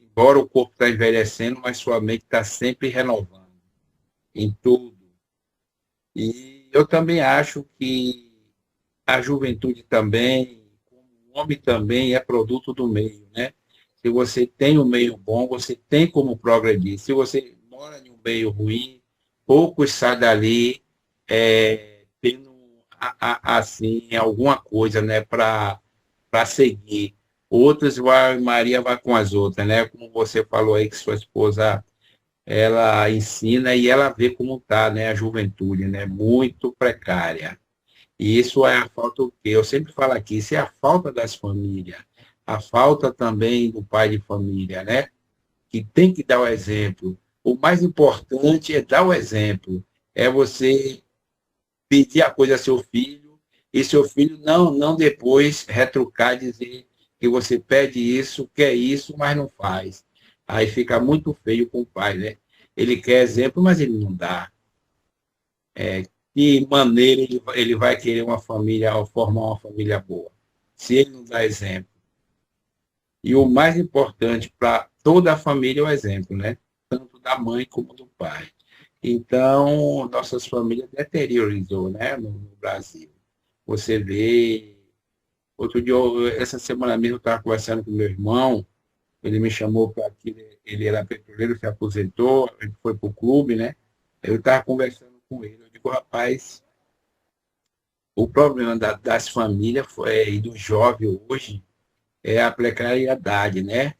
Speaker 5: Embora o corpo está envelhecendo, mas sua mente está sempre renovando em tudo. E eu também acho que a juventude também, como o homem também, é produto do meio, né? Se você tem um meio bom, você tem como progredir. Se você mora em um meio ruim, poucos saem dali tendo assim alguma coisa, né, para seguir. Outras Maria vai com as outras, né? Como você falou aí que sua esposa ela ensina e ela vê como está, né, a juventude, né, muito precária. E isso é a falta do que eu sempre falo aqui, isso é a falta das famílias, a falta também do pai de família, né, que tem que dar o exemplo. O mais importante é dar o exemplo, é você pedir a coisa a seu filho e seu filho não depois retrucar, dizer que você pede isso, quer isso, mas não faz. Aí fica muito feio com o pai, né? Ele quer exemplo, mas ele não dá. De maneira ele vai querer uma família, ou formar uma família boa, se ele não dá exemplo. E o mais importante para toda a família é o exemplo, né? Tanto da mãe como do pai. Então, nossas famílias deteriorizou, né, no Brasil. Você vê, outro dia, essa semana mesmo, eu estava conversando com meu irmão, ele me chamou para que ele era petroleiro, se aposentou, a gente foi para o clube, né? Eu estava conversando com ele, eu digo, rapaz, o problema das famílias e do jovem hoje é a precariedade, né?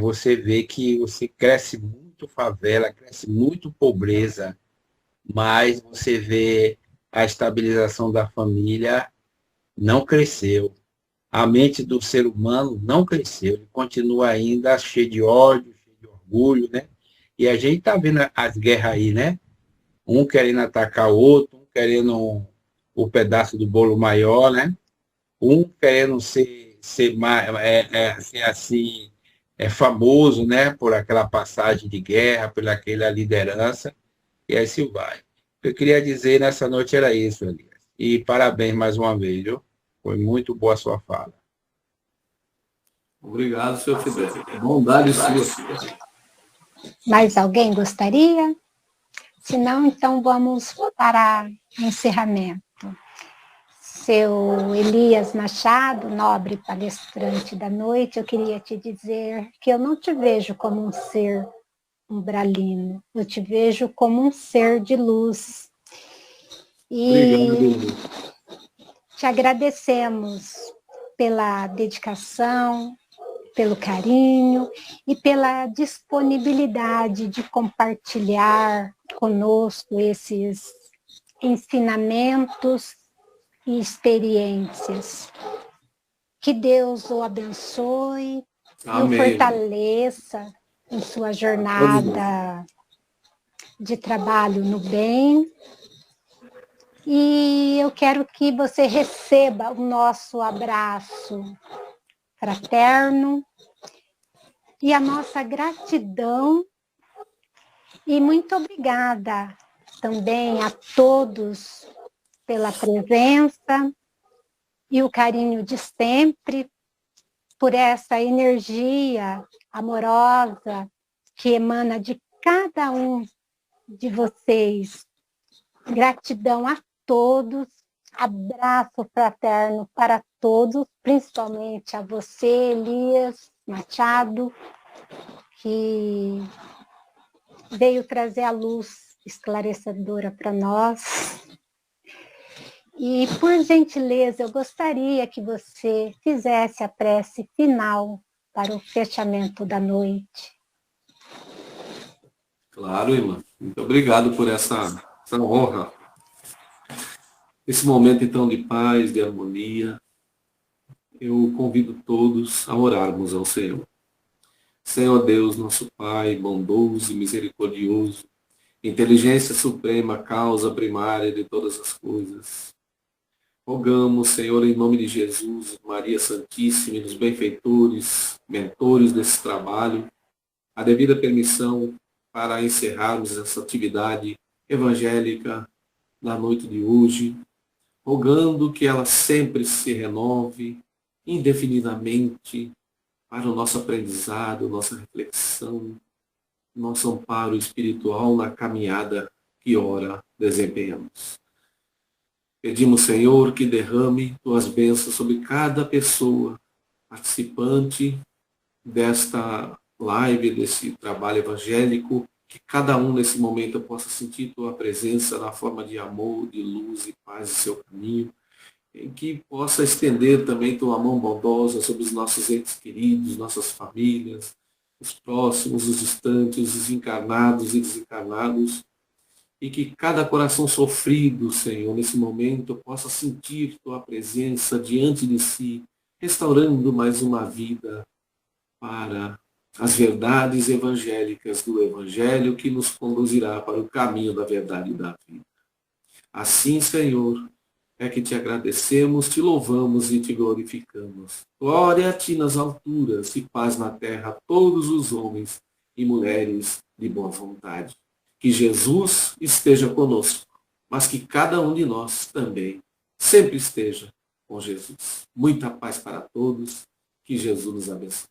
Speaker 5: Você vê que você cresce muito favela, cresce muito pobreza, mas você vê a estabilização da família não cresceu. A mente do ser humano não cresceu, ele continua ainda cheio de ódio, cheio de orgulho, né? E a gente está vendo as guerras aí, né? Um querendo atacar o outro, um querendo o pedaço do bolo maior, né? Um querendo ser assim, famoso, né? Por aquela passagem de guerra, por aquela liderança, e assim vai. Eu queria dizer nessa noite era isso, Elias. E parabéns mais uma vez, viu? Foi muito boa a sua fala.
Speaker 2: Obrigado, senhor Fidel. Bondade sua.
Speaker 1: Mais alguém gostaria? Se não, então vamos para o encerramento. Seu Elias Machado, nobre palestrante da noite, eu queria te dizer que eu não te vejo como um ser umbralino, eu te vejo como um ser de luz. E
Speaker 2: Obrigado.
Speaker 1: te agradecemos pela dedicação, pelo carinho e pela disponibilidade de compartilhar conosco esses ensinamentos e experiências. Que Deus o abençoe. Amém. E o fortaleça em sua jornada de trabalho no bem. E eu quero que você receba o nosso abraço fraterno e a nossa gratidão. E muito obrigada também a todos pela presença e o carinho de sempre, por essa energia amorosa que emana de cada um de vocês. Gratidão a todos, abraço fraterno para todos, principalmente a você, Elias Machado, que veio trazer a luz esclarecedora para nós. E, por gentileza, eu gostaria que você fizesse a prece final para o fechamento da noite.
Speaker 2: Claro, irmã. Muito obrigado por essa honra. Esse momento, então, de paz, de harmonia, eu convido todos a orarmos ao Senhor. Senhor Deus, nosso Pai, bondoso e misericordioso, inteligência suprema, causa primária de todas as coisas. Rogamos, Senhor, em nome de Jesus, Maria Santíssima e dos benfeitores, mentores desse trabalho, a devida permissão para encerrarmos essa atividade evangélica na noite de hoje, rogando que ela sempre se renove indefinidamente para o nosso aprendizado, nossa reflexão, nosso amparo espiritual na caminhada que ora desempenhamos. Pedimos, Senhor, que derrame tuas bênçãos sobre cada pessoa participante desta live, desse trabalho evangélico, que cada um nesse momento possa sentir tua presença na forma de amor, de luz e paz em seu caminho, em que possa estender também tua mão bondosa sobre os nossos entes queridos, nossas famílias, os próximos, os distantes, os encarnados e desencarnados, e que cada coração sofrido, Senhor, nesse momento, possa sentir tua presença diante de si, restaurando mais uma vida para as verdades evangélicas do Evangelho que nos conduzirá para o caminho da verdade e da vida. Assim, Senhor, é que te agradecemos, te louvamos e te glorificamos. Glória a ti nas alturas e paz na terra a todos os homens e mulheres de boa vontade. Que Jesus esteja conosco, mas que cada um de nós também sempre esteja com Jesus. Muita paz para todos, que Jesus nos abençoe.